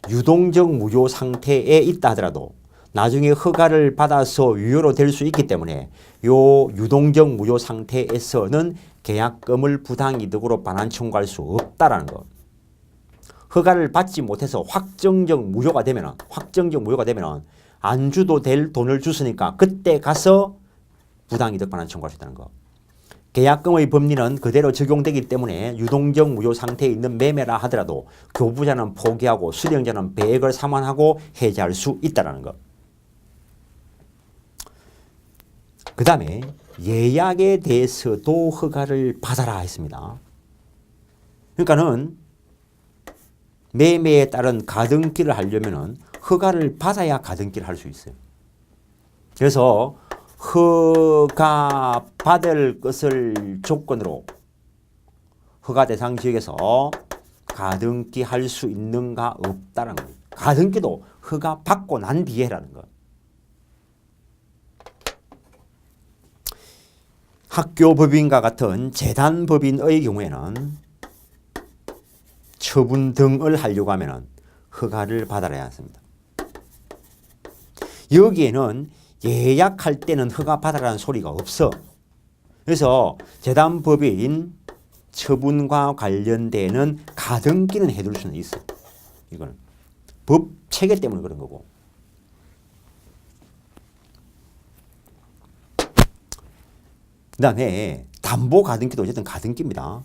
A: 유동적 무효 상태에 있다 하더라도 나중에 허가를 받아서 유효로 될 수 있기 때문에 요 유동적 무효 상태에서는 계약금을 부당이득으로 반환 청구할 수 없다라는 것. 허가를 받지 못해서 확정적 무효가 되면은 안 주도 될 돈을 줬으니까 그때 가서 부당이득 반환 청구할 수 있다는 거. 계약금의 법리는 그대로 적용되기 때문에 유동적 무효 상태에 있는 매매라 하더라도 교부자는 포기하고 수령자는 배액을 상환하고 해지할 수 있다는 것. 그 다음에 예약에 대해서도 허가를 받아라 했습니다. 그러니까는 매매에 따른 가등기를 하려면은 허가를 받아야 가등기를 할 수 있어요. 그래서 허가 받을 것을 조건으로 허가 대상 지역에서 가등기 할 수 있는가 없다는 거예요. 가등기도 허가 받고 난 뒤에라는 거. 학교법인과 같은 재단법인의 경우에는 처분 등을 하려고 하면 허가를 받아야 합니다. 여기에는 예약할 때는 허가 받아라는 소리가 없어. 그래서 재단법인 처분과 관련되는 가등기는 해둘 수는 있어. 이거는 법 체계 때문에 그런 거고. 그 다음에 담보 가등기도 어쨌든 가등기입니다.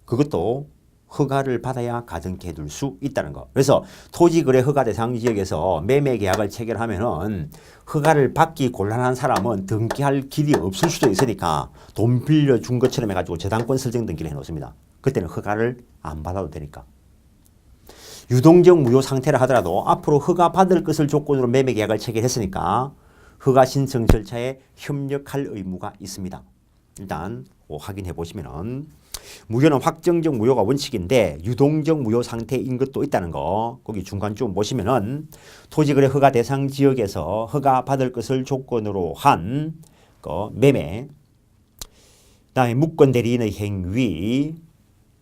A: 그것도 허가를 받아야 가등기 해둘 수 있다는 거. 그래서 토지거래 허가 대상 지역에서 매매 계약을 체결하면은 허가를 받기 곤란한 사람은 등기할 길이 없을 수도 있으니까 돈 빌려준 것처럼 해가지고 저당권 설정 등기를 해놓습니다. 그때는 허가를 안 받아도 되니까. 유동적 무효 상태라 하더라도 앞으로 허가 받을 것을 조건으로 매매 계약을 체결했으니까 허가 신청 절차에 협력할 의무가 있습니다. 일단 확인해 보시면은 무효는 확정적 무효가 원칙인데 유동적 무효 상태인 것도 있다는 거. 거기 중간 좀 보시면은 토지거래 허가 대상 지역에서 허가 받을 것을 조건으로 한 매매, 그다음에 무권 대리인의 행위,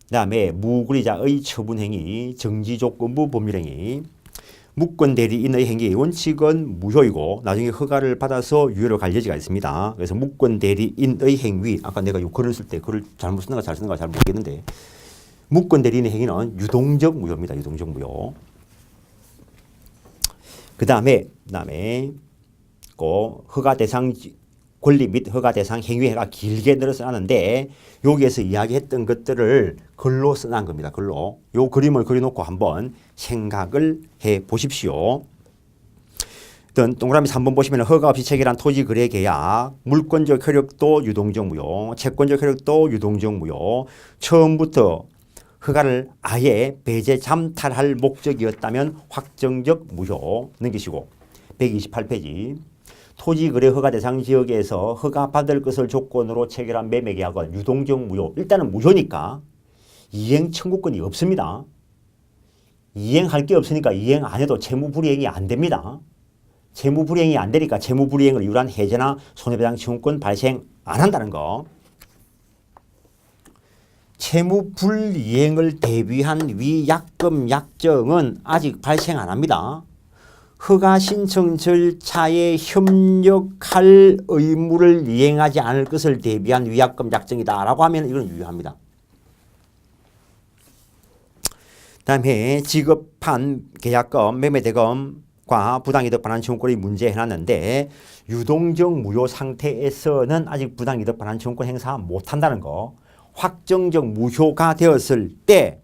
A: 그다음에 무권리자의 처분 행위, 정지 조건부 법률 행위. 무권 대리인의 행위 원칙은 무효이고 나중에 허가를 받아서 유효로 갈 여지가 있습니다. 그래서 무권 대리인의 행위, 아까 내가 요 글을 쓸 때 글을 잘못 쓰는가 잘 쓰는가 잘 모르겠는데 무권 대리인의 행위는 유동적 무효입니다. 유동적 무효. 그 다음에 허가 대상 권리 및 허가 대상 행위가 길게 늘어서 하는데 여기에서 이야기했던 것들을 글로 써놓은 겁니다. 글로. 요 그림을 그려놓고 한번 생각을 해 보십시오. 동그라미 3번 보시면 허가 없이 체결한 토지 거래 계약, 물권적 효력도 유동적 무효, 채권적 효력도 유동적 무효. 처음부터 허가를 아예 배제 잠탈할 목적이었다면 확정적 무효 넘기시고 128페이지. 토지거래 허가 대상 지역에서 허가 받을 것을 조건으로 체결한 매매 계약은 유동적 무효. 일단은 무효니까 이행 청구권이 없습니다. 이행할 게 없으니까 이행 안 해도 채무불이행이 안 됩니다. 채무불이행이 안 되니까 채무불이행을 이유로 한 해제나 손해배상 청구권 발생 안 한다는 거. 채무불이행을 대비한 위약금 약정은 아직 발생 안 합니다. 허가 신청 절차에 협력할 의무를 이행하지 않을 것을 대비한 위약금 약정이다라고 하면 이건 유효합니다. 다음에 지급한 계약금, 매매대금과 부당이득 반환 청구권의 문제 해놨는데 유동적 무효 상태에서는 아직 부당이득 반환 청구권 행사 못한다는 거. 확정적 무효가 되었을 때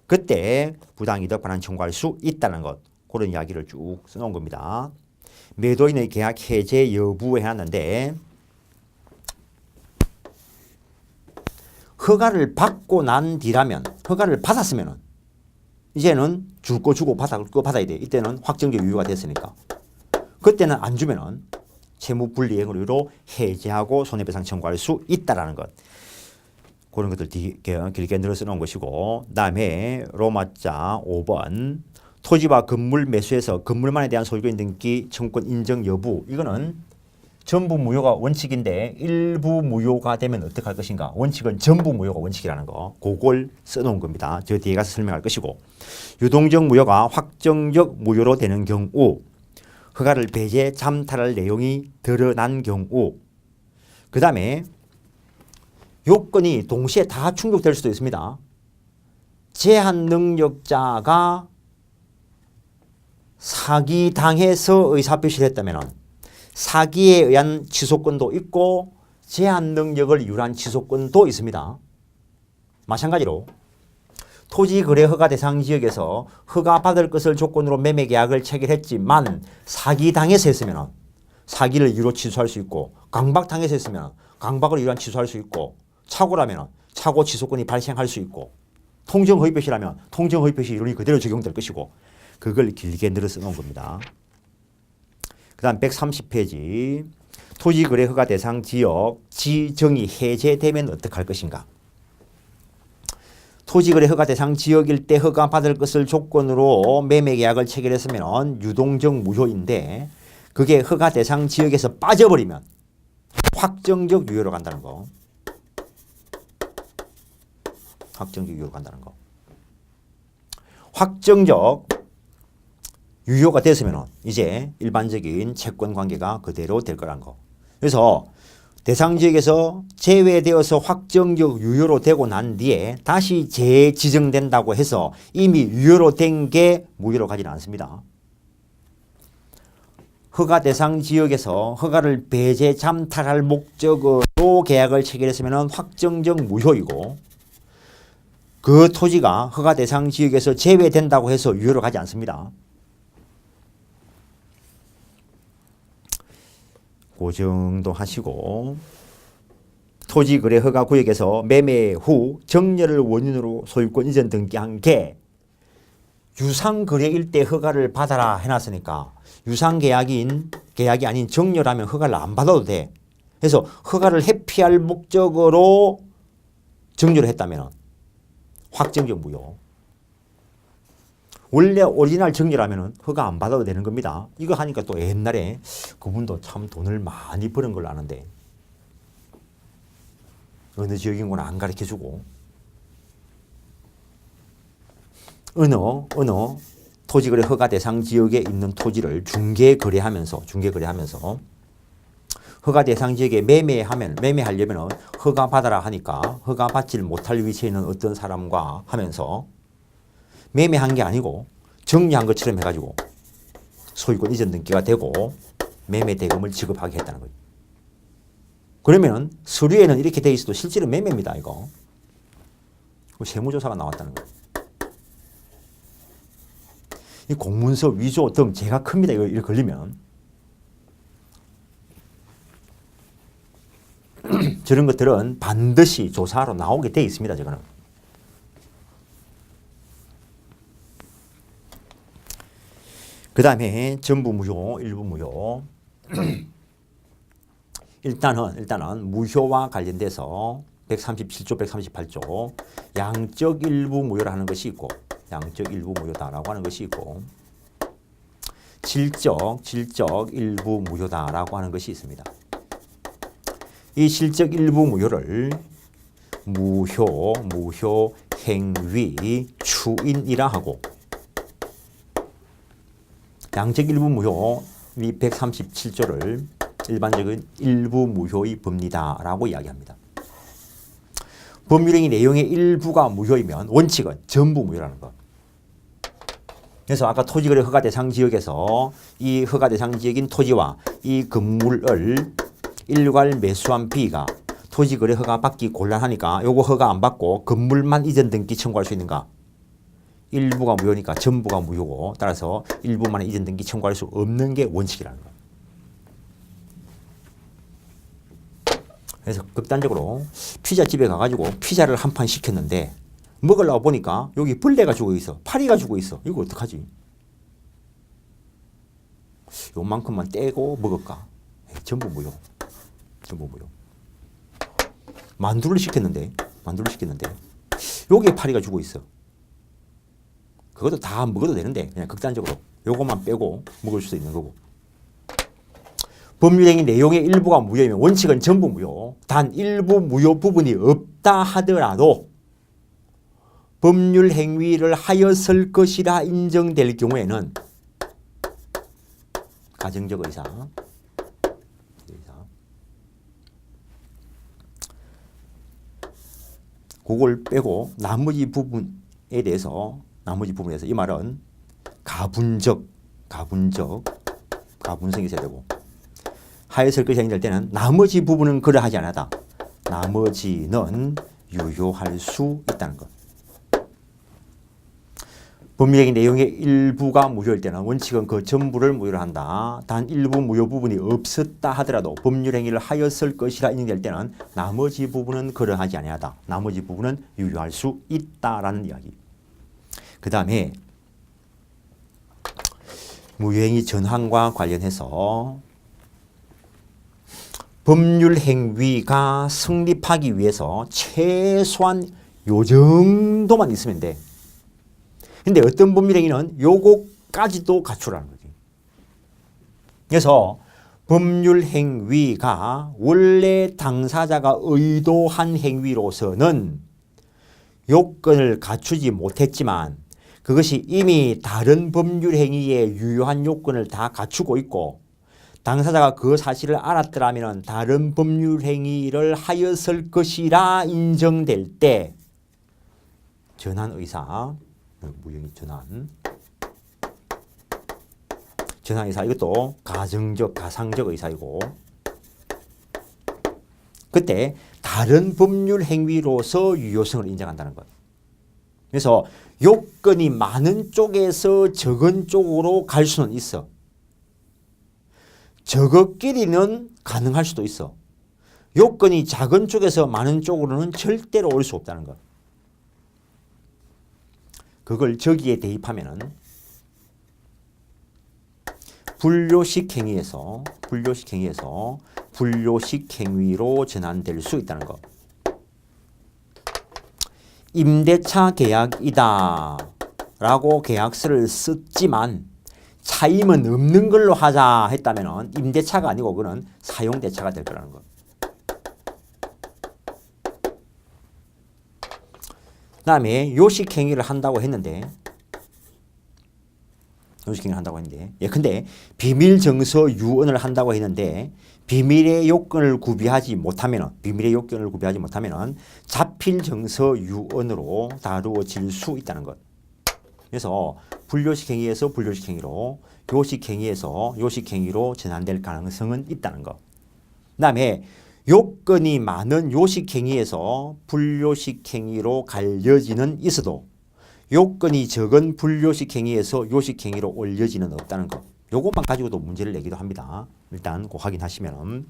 A: 그때 부당이득 반환 청구할 수 있다는 것. 그런 이야기를 쭉 써놓은 겁니다. 매도인의 계약 해제 여부에 해놨는데 허가를 받고 난 뒤라면 허가를 받았으면 이제는 줄 거 주고 받을 거 받아야 돼. 이때는 확정적 유효가 됐으니까. 그때는 안 주면은 채무불이행으로 해제하고 손해배상 청구할 수 있다라는 것. 그런 것들 길게 늘어 써놓은 것이고, 그다음에 로마자 5번 토지와 건물 매수에서 건물만에 대한 소유권 등기 청구권 인정 여부 이거는 전부 무효가 원칙인데 일부 무효가 되면 어떻게 할 것인가. 원칙은 전부 무효가 원칙이라는 거. 그걸 써놓은 겁니다. 저 뒤에 가서 설명할 것이고 유동적 무효가 확정적 무효로 되는 경우 허가를 배제 잠탈할 내용이 드러난 경우 그 다음에 요건이 동시에 다 충족될 수도 있습니다. 제한 능력자가 사기당해서 의사표시를 했다면 사기에 의한 취소권도 있고 제한 능력을 이유한 취소권도 있습니다. 마찬가지로 토지거래 허가 대상 지역에서 허가받을 것을 조건으로 매매계약을 체결했지만 사기당해서 했으면 사기를 이유로 취소할 수 있고 강박당해서 했으면 강박을 이유로 취소할 수 있고 착오라면 착오 취소권이 발생할 수 있고 통정허위표시라면 통정허위표시 이론이 그대로 적용될 것이고 그걸 길게 늘어서 놓은 겁니다. 그 다음 130페이지 토지거래 허가 대상 지역 지정이 해제되면 어떻게 할 것인가. 토지거래 허가 대상 지역일 때 허가받을 것을 조건으로 매매계약을 체결했으면 유동적 무효인데 그게 허가 대상 지역에서 빠져버리면 확정적 유효로 간다는 거. 확정적 유효로 간다는 거. 확정적 유효가 됐으면 이제 일반적인 채권 관계가 그대로 될 거란 거. 그래서 대상 지역에서 제외되어서 확정적 유효로 되고 난 뒤에 다시 재지정된다고 해서 이미 유효로 된 게 무효로 가지는 않습니다. 허가 대상 지역에서 허가를 배제 잠탈할 목적으로 계약을 체결했으면 확정적 무효이고 그 토지가 허가 대상 지역에서 제외된다고 해서 유효로 가지 않습니다. 그 정도 하시고 토지거래 허가 구역에서 매매 후 정렬을 원인으로 소유권 이전 등기한 게 유상거래일 때 허가를 받아라 해놨으니까 계약이 아닌 정렬하면 허가를 안 받아도 돼. 그래서 허가를 회피할 목적으로 정렬을 했다면 확정적 무효. 원래 오리지널 정렬하면 허가 안 받아도 되는 겁니다. 이거 하니까 또 옛날에 그분도 참 돈을 많이 버는 걸로 아는데 어느 지역인 건 안 가르쳐주고 어느 토지거래 허가 대상 지역에 있는 토지를 중개거래하면서 허가 대상 지역에 매매하려면 허가 받아라 하니까 허가 받지를 못할 위치에 있는 어떤 사람과 하면서 매매한 게 아니고 정리한 것처럼 해가지고 소유권 이전 등기가 되고 매매 대금을 지급하게 했다는 거죠. 그러면 서류에는 이렇게 돼 있어도 실제로 매매입니다. 이거 세무조사가 나왔다는 거예요. 이 공문서 위조 등 죄가 큽니다. 이거 걸리면 저런 것들은 반드시 조사로 나오게 돼 있습니다. 저거는. 그 다음에 전부 무효, 일부 무효. 일단은 무효와 관련돼서 137조, 138조 양적 일부 무효라는 것이 있고 양적 일부 무효다라고 하는 것이 있고 질적 일부 무효다라고 하는 것이 있습니다. 이 질적 일부 무효를 무효 행위 추인이라 하고 양적 일부 무효 이 137조를 일반적인 일부 무효의 법리다라고 이야기합니다. 법률행위 내용의 일부가 무효이면 원칙은 전부 무효라는 것. 그래서 아까 토지거래 허가 대상 지역에서 이 허가 대상 지역인 토지와 이 건물을 일괄 매수한 비가 토지거래 허가 받기 곤란하니까 요거 허가 안 받고 건물만 이전 등기 청구할 수 있는가? 일부가 무효니까 전부가 무효고 따라서 일부만 이전 등기 청구할 수 없는 게 원칙이라는 거. 그래서 극단적으로 피자집에 가가지고 피자를 한 판 시켰는데 먹으려고 보니까 여기 벌레가 죽어 있어. 파리가 죽어 있어. 이거 어떡하지? 요만큼만 떼고 먹을까? 전부 무효. 전부 무효. 만두를 시켰는데 여기에 파리가 죽어 있어. 그것도 다 먹어도 되는데 그냥 극단적으로 요것만 빼고 먹을 수도 있는 거고. 법률행위 내용의 일부가 무효이면 원칙은 전부 무효. 단 일부 무효 부분이 없다 하더라도 법률 행위를 하였을 것이라 인정될 경우에는 가정적 의사 그걸 빼고 나머지 부분에 대해서 이 말은 가분성이 있어야 되고 하였을 것이 아닐 때는 나머지 부분은 그러하지 않았다. 나머지는 유효할 수 있다는 것. 법률행위 내용의 일부가 무효일 때는 원칙은 그 전부를 무효로 한다. 단 일부 무효 부분이 없었다 하더라도 법률행위를 하였을 것이라 인정될 때는 나머지 부분은 그러하지 아니하다. 나머지 부분은 유효할 수 있다라는 이야기. 그 다음에 무효행위 전환과 관련해서 법률행위가 성립하기 위해서 최소한 요 정도만 있으면 돼. 근데 어떤 법률행위는 요거까지도 갖추라는 거지. 그래서 법률행위가 원래 당사자가 의도한 행위로서는 요건을 갖추지 못했지만 그것이 이미 다른 법률행위의 유효한 요건을 다 갖추고 있고 당사자가 그 사실을 알았더라면 다른 법률행위를 하였을 것이라 인정될 때 전환의사 무효행위 전환의사 이것도 가상적 의사이고 그때 다른 법률 행위로서 유효성을 인정한다는 것. 그래서 요건이 많은 쪽에서 적은 쪽으로 갈 수는 있어. 저것끼리는 가능할 수도 있어. 요건이 작은 쪽에서 많은 쪽으로는 절대로 올 수 없다는 것. 그걸 저기에 대입하면은 불요식 행위에서 불요식 행위로 전환될 수 있다는 것. 임대차 계약이다 라고 계약서를 썼지만 차임은 없는 걸로 하자 했다면 임대차가 아니고 그는 사용대차가 될 거라는 것. 그 다음에 요식행위를 한다고 했는데 예컨대 비밀정서 유언을 한다고 했는데 비밀의 요건을 구비하지 못하면 자필정서 유언으로 다루어질 수 있다는 것. 그래서 불요식행위에서 불요식행위로 요식행위에서 요식행위로 전환될 가능성은 있다는 것. 그 다음에 요건이 많은 요식행위에서 불요식행위로 갈 여지는 있어도 요건이 적은 불요식행위에서 요식행위로 올 여지는 없다는 것. 요것만 가지고도 문제를 내기도 합니다. 일단 꼭 확인하시면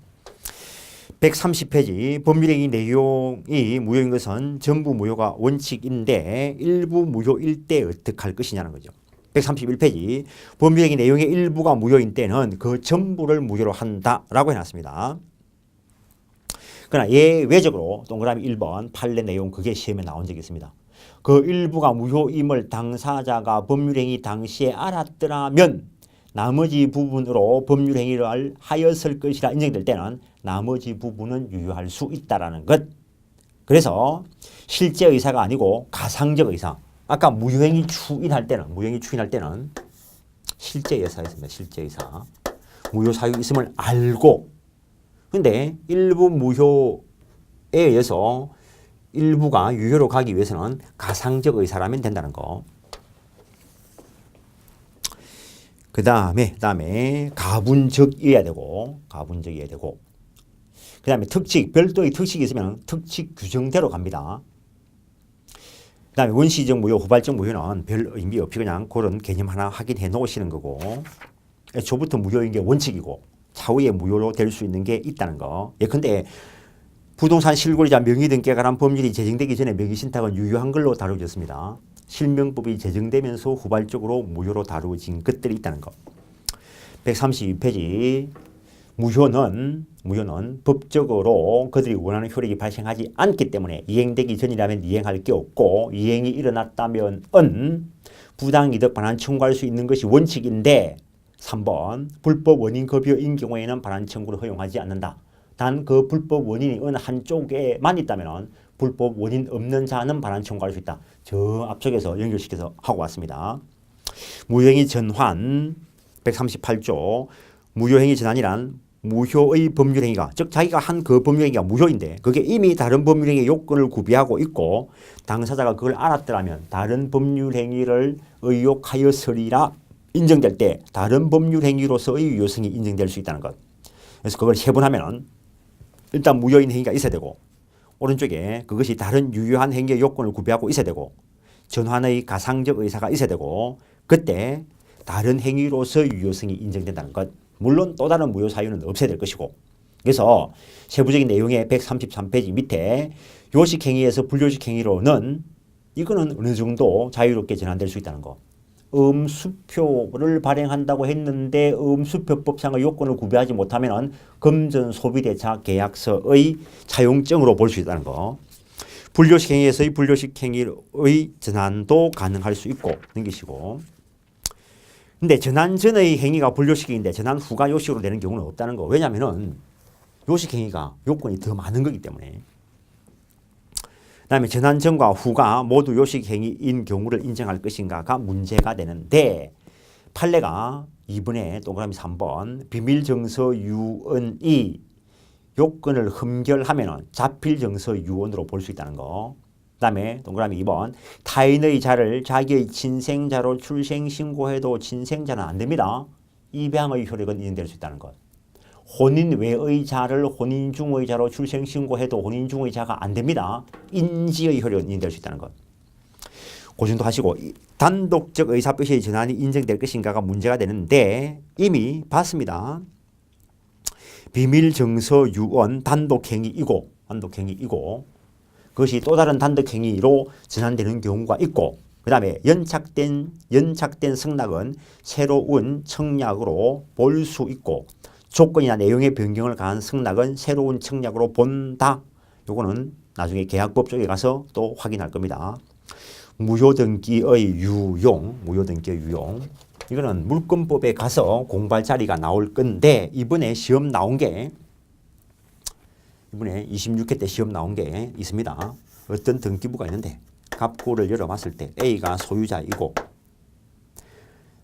A: 130페이지 법률행위 내용이 무효인 것은 전부 무효가 원칙인데 일부 무효일 때 어떻게 할 것이냐는 거죠. 131페이지 법률행위 내용의 일부가 무효인 때는 그 전부를 무효로 한다라고 해놨습니다. 그러나 예외적으로 동그라미 1번 판례 내용 그게 시험에 나온 적이 있습니다. 그 일부가 무효임을 당사자가 법률행위 당시에 알았더라면 나머지 부분으로 법률행위를 하였을 것이라 인정될 때는 나머지 부분은 유효할 수 있다라는 것. 그래서 실제 의사가 아니고 가상적 의사. 아까 무효행위 추인할 때는 실제 의사였습니다. 실제 의사. 무효 사유 있음을 알고 근데 일부 무효에 의해서 일부가 유효로 가기 위해서는 가상적 의사라면 된다는 거. 그 다음에 가분적이어야 되고 그 다음에 별도의 특칙이 있으면 특칙 규정대로 갑니다. 그 다음에 원시적 무효, 후발적 무효는 별 의미 없이 그냥 그런 개념 하나 확인해 놓으시는 거고 애초부터 무효인 게 원칙이고 차후에 무효로 될 수 있는 게 있다는 거. 예컨대 부동산 실거래자 명의 등기에 관한 법률이 제정되기 전에 명의신탁은 유효한 걸로 다루어졌습니다. 실명법이 제정되면서 후발적으로 무효로 다루어진 것들이 있다는 거. 132페이지 무효는 법적으로 그들이 원하는 효력이 발생하지 않기 때문에 이행되기 전이라면 이행할 게 없고 이행이 일어났다면은 부당이득 반환 청구할 수 있는 것이 원칙인데 3번 불법 원인 급여인 경우에는 반환 청구를 허용하지 않는다. 단 그 불법 원인이 어느 한쪽에만 있다면 불법 원인 없는 자는 반환 청구할 수 있다. 저 앞쪽에서 연결시켜서 하고 왔습니다. 무효행위 전환 138조 무효행위 전환이란 무효의 법률행위가 즉 자기가 한 그 법률행위가 무효인데 그게 이미 다른 법률행위의 요건을 구비하고 있고 당사자가 그걸 알았더라면 다른 법률행위를 의혹하였으리라 인정될 때 다른 법률행위로서의 유효성이 인정될 수 있다는 것. 그래서 그걸 세분하면 일단 무효인 행위가 있어야 되고 오른쪽에 그것이 다른 유효한 행위의 요건을 구비하고 있어야 되고 전환의 가상적 의사가 있어야 되고 그때 다른 행위로서 유효성이 인정된다는 것. 물론 또 다른 무효 사유는 없어야 될 것이고 그래서 세부적인 내용의 133페이지 밑에 요식행위에서 불요식행위로는 이거는 어느 정도 자유롭게 전환될 수 있다는 거. 음수표를 발행한다고 했는데 음수표법상의 요건을 구비하지 못하면 금전소비대차 계약서의 차용증으로 볼 수 있다는 거. 불요식행위에서의 불요식행위의 전환도 가능할 수 있고 하는 것이고 근데 전환 전의 행위가 불요식행위인데 전환 후가 요식으로 되는 경우는 없다는 거. 왜냐하면 요식행위가 요건이 더 많은 거기 때문에. 그다음에 전환 전과 후가 모두 요식행위인 경우를 인정할 것인가가 문제가 되는데 판례가 2번에 동그라미 3번 비밀정서 유언이 요건을 흠결하면 자필정서 유언으로 볼 수 있다는 거. 그 다음에 동그라미 2번 타인의 자를 자기의 친생자로 출생신고해도 친생자는 안 됩니다. 입양의 효력은 인정될 수 있다는 것. 혼인 외의 자를 혼인 중의 자로 출생신고해도 혼인 중의 자가 안 됩니다. 인지의 효력은 인정될 수 있다는 것. 그 정도 하시고 단독적 의사표시의 전환이 인정될 것인가가 문제가 되는데 이미 봤습니다. 비밀정서 유언 단독행위이고 그것이 또 다른 단독행위로 전환되는 경우가 있고 그 다음에 연착된 승낙은 새로운 청약으로 볼 수 있고 조건이나 내용의 변경을 가한 승낙은 새로운 청약으로 본다. 요거는 나중에 계약법 쪽에 가서 또 확인할 겁니다. 무효등기의 유용 이거는 물권법에 가서 공부할 자리가 나올 건데 이번에 시험 나온 게 이번에 26회 때 시험 나온 게 있습니다. 어떤 등기부가 있는데 갑구를 열어봤을 때 A가 소유자이고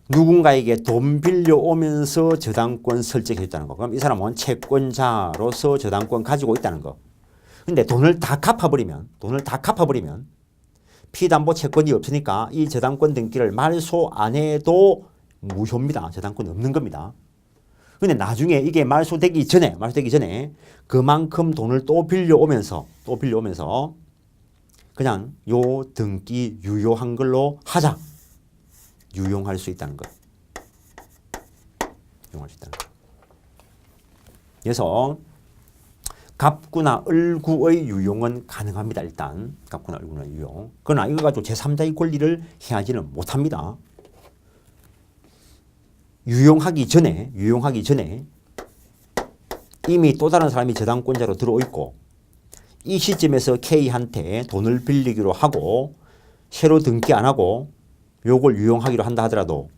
A: 누군가에게 돈 빌려오면서 저당권 설정해줬다는 거. 그럼 이 사람은 채권자로서 저당권 가지고 있다는 거. 근데 돈을 다 갚아버리면 피담보 채권이 없으니까 이 저당권 등기를 말소 안 해도 무효입니다. 저당권 없는 겁니다. 근데 나중에 이게 말소되기 전에 그만큼 돈을 또 빌려오면서 그냥 요 등기 유효한 걸로 하자. 유용할 수 있다는 것. 그래서 갑구나 을구의 유용은 가능합니다. 일단 갑구나 을구의 유용. 그러나 이거 가지고 제3자의 권리를 행하지는 못합니다. 유용하기 전에 이미 또 다른 사람이 저당권자로 들어오 있고 이 시점에서 K한테 돈을 빌리기로 하고 새로 등기 안 하고 요걸 유용하기로 한다 하더라도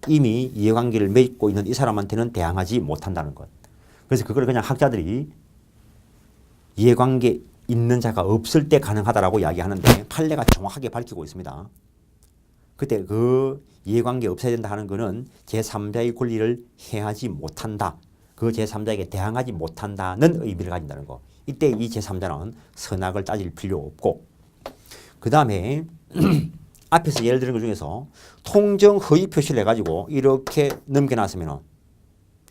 A: 이미 이해관계를 맺고 있는 이 사람한테는 대항하지 못한다는 것. 그래서 그걸 그냥 학자들이 이해관계 있는 자가 없을 때 가능하다라고 이야기하는데 판례가 정확하게 밝히고 있습니다. 그때 그 이해관계 없어야 된다 하는 것은 제3자의 권리를 행하지 못한다. 그 제3자에게 대항하지 못한다는 의미를 가진다는 거. 이때 이 제3자는 선악을 따질 필요 없고 그 다음에 앞에서 예를 드는 것 중에서 통정 허위 표시를 해가지고 이렇게 넘겨놨으면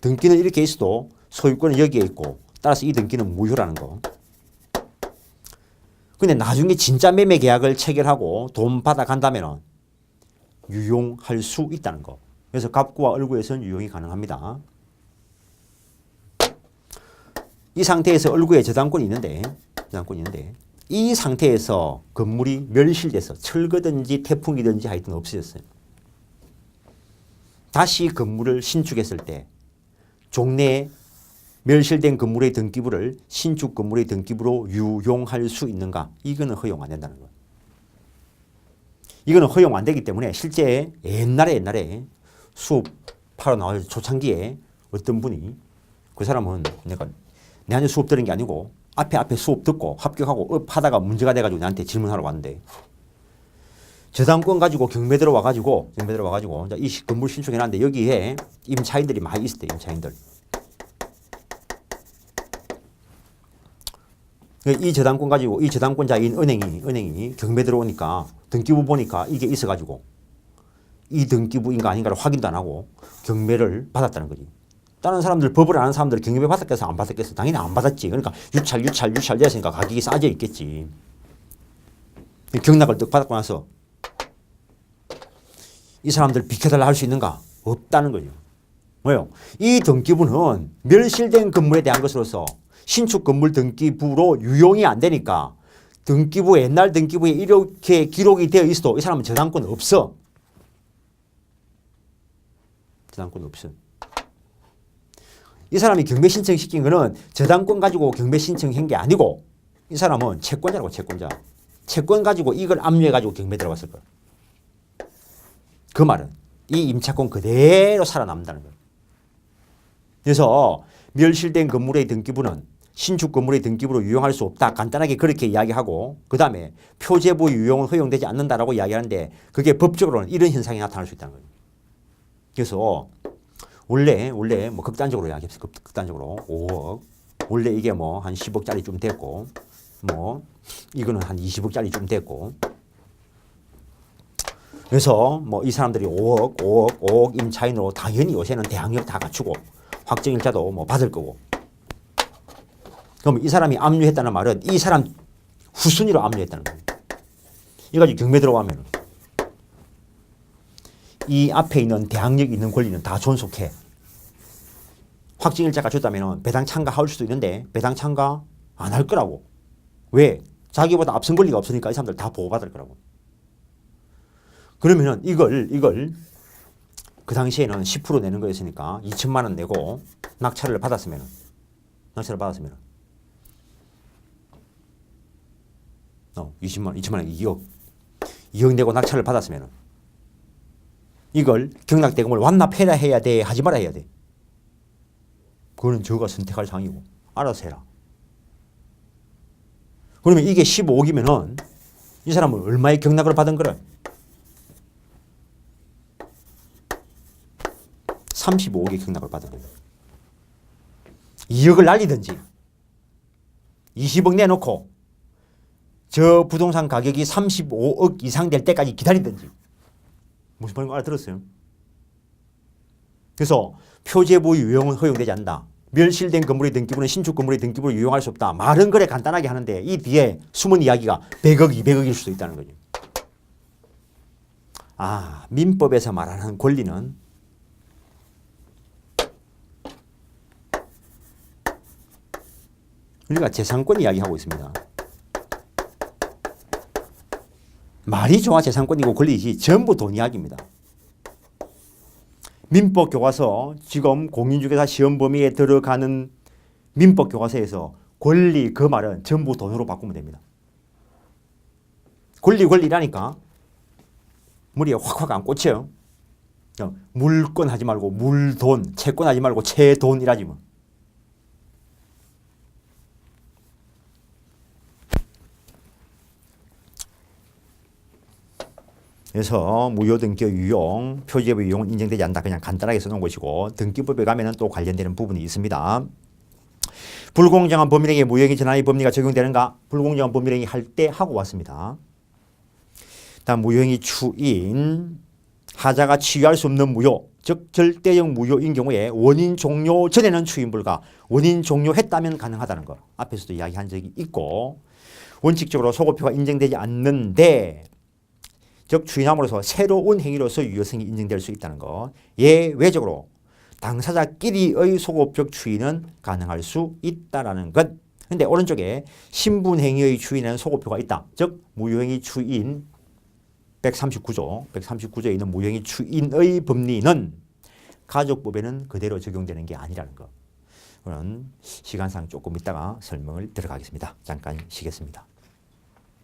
A: 등기는 이렇게 있어도 소유권은 여기에 있고 따라서 이 등기는 무효라는 거. 근데 나중에 진짜 매매 계약을 체결하고 돈 받아간다면 유용할 수 있다는 거. 그래서 갑구와 을구에서는 유용이 가능합니다. 이 상태에서 을구에 저당권이 있는데 이 상태에서 건물이 멸실돼서 철거든지 태풍이든지 하여튼 없어졌어요. 다시 건물을 신축했을 때 종래에 멸실된 건물의 등기부를 신축 건물의 등기부로 유용할 수 있는가? 이거는 허용 안 된다는 거예요. 이거는 허용 안 되기 때문에 실제 옛날에 수업하러 나올 초창기에 어떤 분이 그 사람은 내한테 수업 들은 게 아니고 앞에 수업 듣고 합격하고 하다가 문제가 돼가지고 나한테 질문하러 왔는데 저당권 가지고 경매 들어와가지고 이 건물 신축해놨는데 여기에 임차인들이 많이 있을 때 임차인들. 이 저당권 가지고 이 저당권자인 은행이 경매 들어오니까 등기부 보니까 이게 있어가지고 이 등기부인가 아닌가를 확인도 안 하고 경매를 받았다는 거지. 다른 사람들 법을 아는 사람들 경매 받았겠어 안 받았겠어? 당연히 안 받았지. 그러니까 유찰 됐으니까 가격이 싸져 있겠지. 경락을 떡 받았고 나서 이 사람들 비켜달라 할 수 있는가? 없다는 거죠. 왜요? 이 등기부는 멸실된 건물에 대한 것으로서 신축 건물 등기부로 유용이 안 되니까 등기부 옛날 등기부에 이렇게 기록이 되어 있어도 이 사람은 저당권 없어. 저당권 없어. 이 사람이 경매 신청시킨 거는 저당권 가지고 경매 신청한 게 아니고 이 사람은 채권자라고 채권자. 채권 가지고 이걸 압류해 가지고 경매 들어갔을 거야. 그 말은 이 임차권 그대로 살아남는다는 거예요. 그래서 멸실된 건물의 등기부는 신축 건물의 등기부로 유용할 수 없다. 간단하게 그렇게 이야기하고 그 다음에 표제부 유용은 허용되지 않는다라고 이야기하는데 그게 법적으로는 이런 현상이 나타날 수 있다는 거예요. 그래서 원래 뭐 극단적으로 이야기했어요. 극단적으로 5억. 원래 이게 뭐 한 10억짜리 좀 됐고 뭐 이거는 한 20억짜리 좀 됐고 그래서 뭐 이 사람들이 5억 임차인으로 당연히 요새는 대항력 다 갖추고 확정일자도 뭐 받을 거고 그럼 이 사람이 압류했다는 말은 이 사람 후순위로 압류했다는 거예요. 이가지고 경매 들어가면 이 앞에 있는 대항력 있는 권리는 다 존속해. 확정일자가 줬다면 배당 참가할 수도 있는데 배당 참가 안 할 거라고. 왜? 자기보다 앞선 권리가 없으니까 이 사람들 다 보호받을 거라고. 그러면은 이걸 그 당시에는 10% 내는 거였으니까 2천만 원 내고 낙찰을 받았으면 20만 원, 2억 내고 낙찰을 받았으면 이걸 경락대금을 완납해야 해야 돼, 하지 말아야 해야 돼. 그거는 저가 선택할 사항이고 알아서 해라. 그러면 이게 15억이면은 이 사람은 얼마의 경락을 받은 거래? 35억의 경락을 받은 거예요. 2억을 날리든지 20억 내놓고 저 부동산 가격이 35억 이상 될 때까지 기다리든지. 무슨 말인가 알아들었어요? 그래서 표제부 유용은 허용되지 않는다. 멸실된 건물의 등기부는 신축 건물의 등기부로 유용할 수 없다. 말은 그래 간단하게 하는데 이 뒤에 숨은 이야기가 100억, 200억일 수도 있다는 거죠. 아, 민법에서 말하는 권리는 우리가 재산권 이야기하고 있습니다. 말이 좋아 재산권이고 권리지 전부 돈 이야기입니다. 민법 교과서 지금 공인중개사 시험 범위에 들어가는 민법 교과서에서 권리 그 말은 전부 돈으로 바꾸면 됩니다. 권리라니까 머리에 확확 안 꽂혀요. 물권 하지 말고 물돈, 채권 하지 말고 채돈이라지 뭐. 그래서 무효등기 유용, 표제부 유용은 인정되지 않는다. 그냥 간단하게 써놓은 것이고 등기법에 가면은 또 관련되는 부분이 있습니다. 불공정한 법률행위에 무효행위 전환의 법리가 적용되는가? 불공정한 법률행위 할 때 하고 왔습니다. 다음 무효행위 추인, 하자가 치유할 수 없는 무효, 즉 절대적 무효인 경우에 원인 종료 전에는 추인 불가, 원인 종료했다면 가능하다는 거 앞에서도 이야기한 적이 있고 원칙적으로 소급표가 인정되지 않는데 즉 추인함으로써 새로운 행위로서 유효성이 인정될 수 있다는 것. 예외적으로 당사자끼리의 소급적 추인은 가능할 수 있다라는 것. 그런데 오른쪽에 신분행위의 추인에는 소급표가 있다. 즉 무효행위 추인 139조에 있는 무효행위 추인의 법리는 가족법에는 그대로 적용되는 게 아니라는 것. 그런 시간상 조금 있다가 설명을 들어가겠습니다. 잠깐 쉬겠습니다.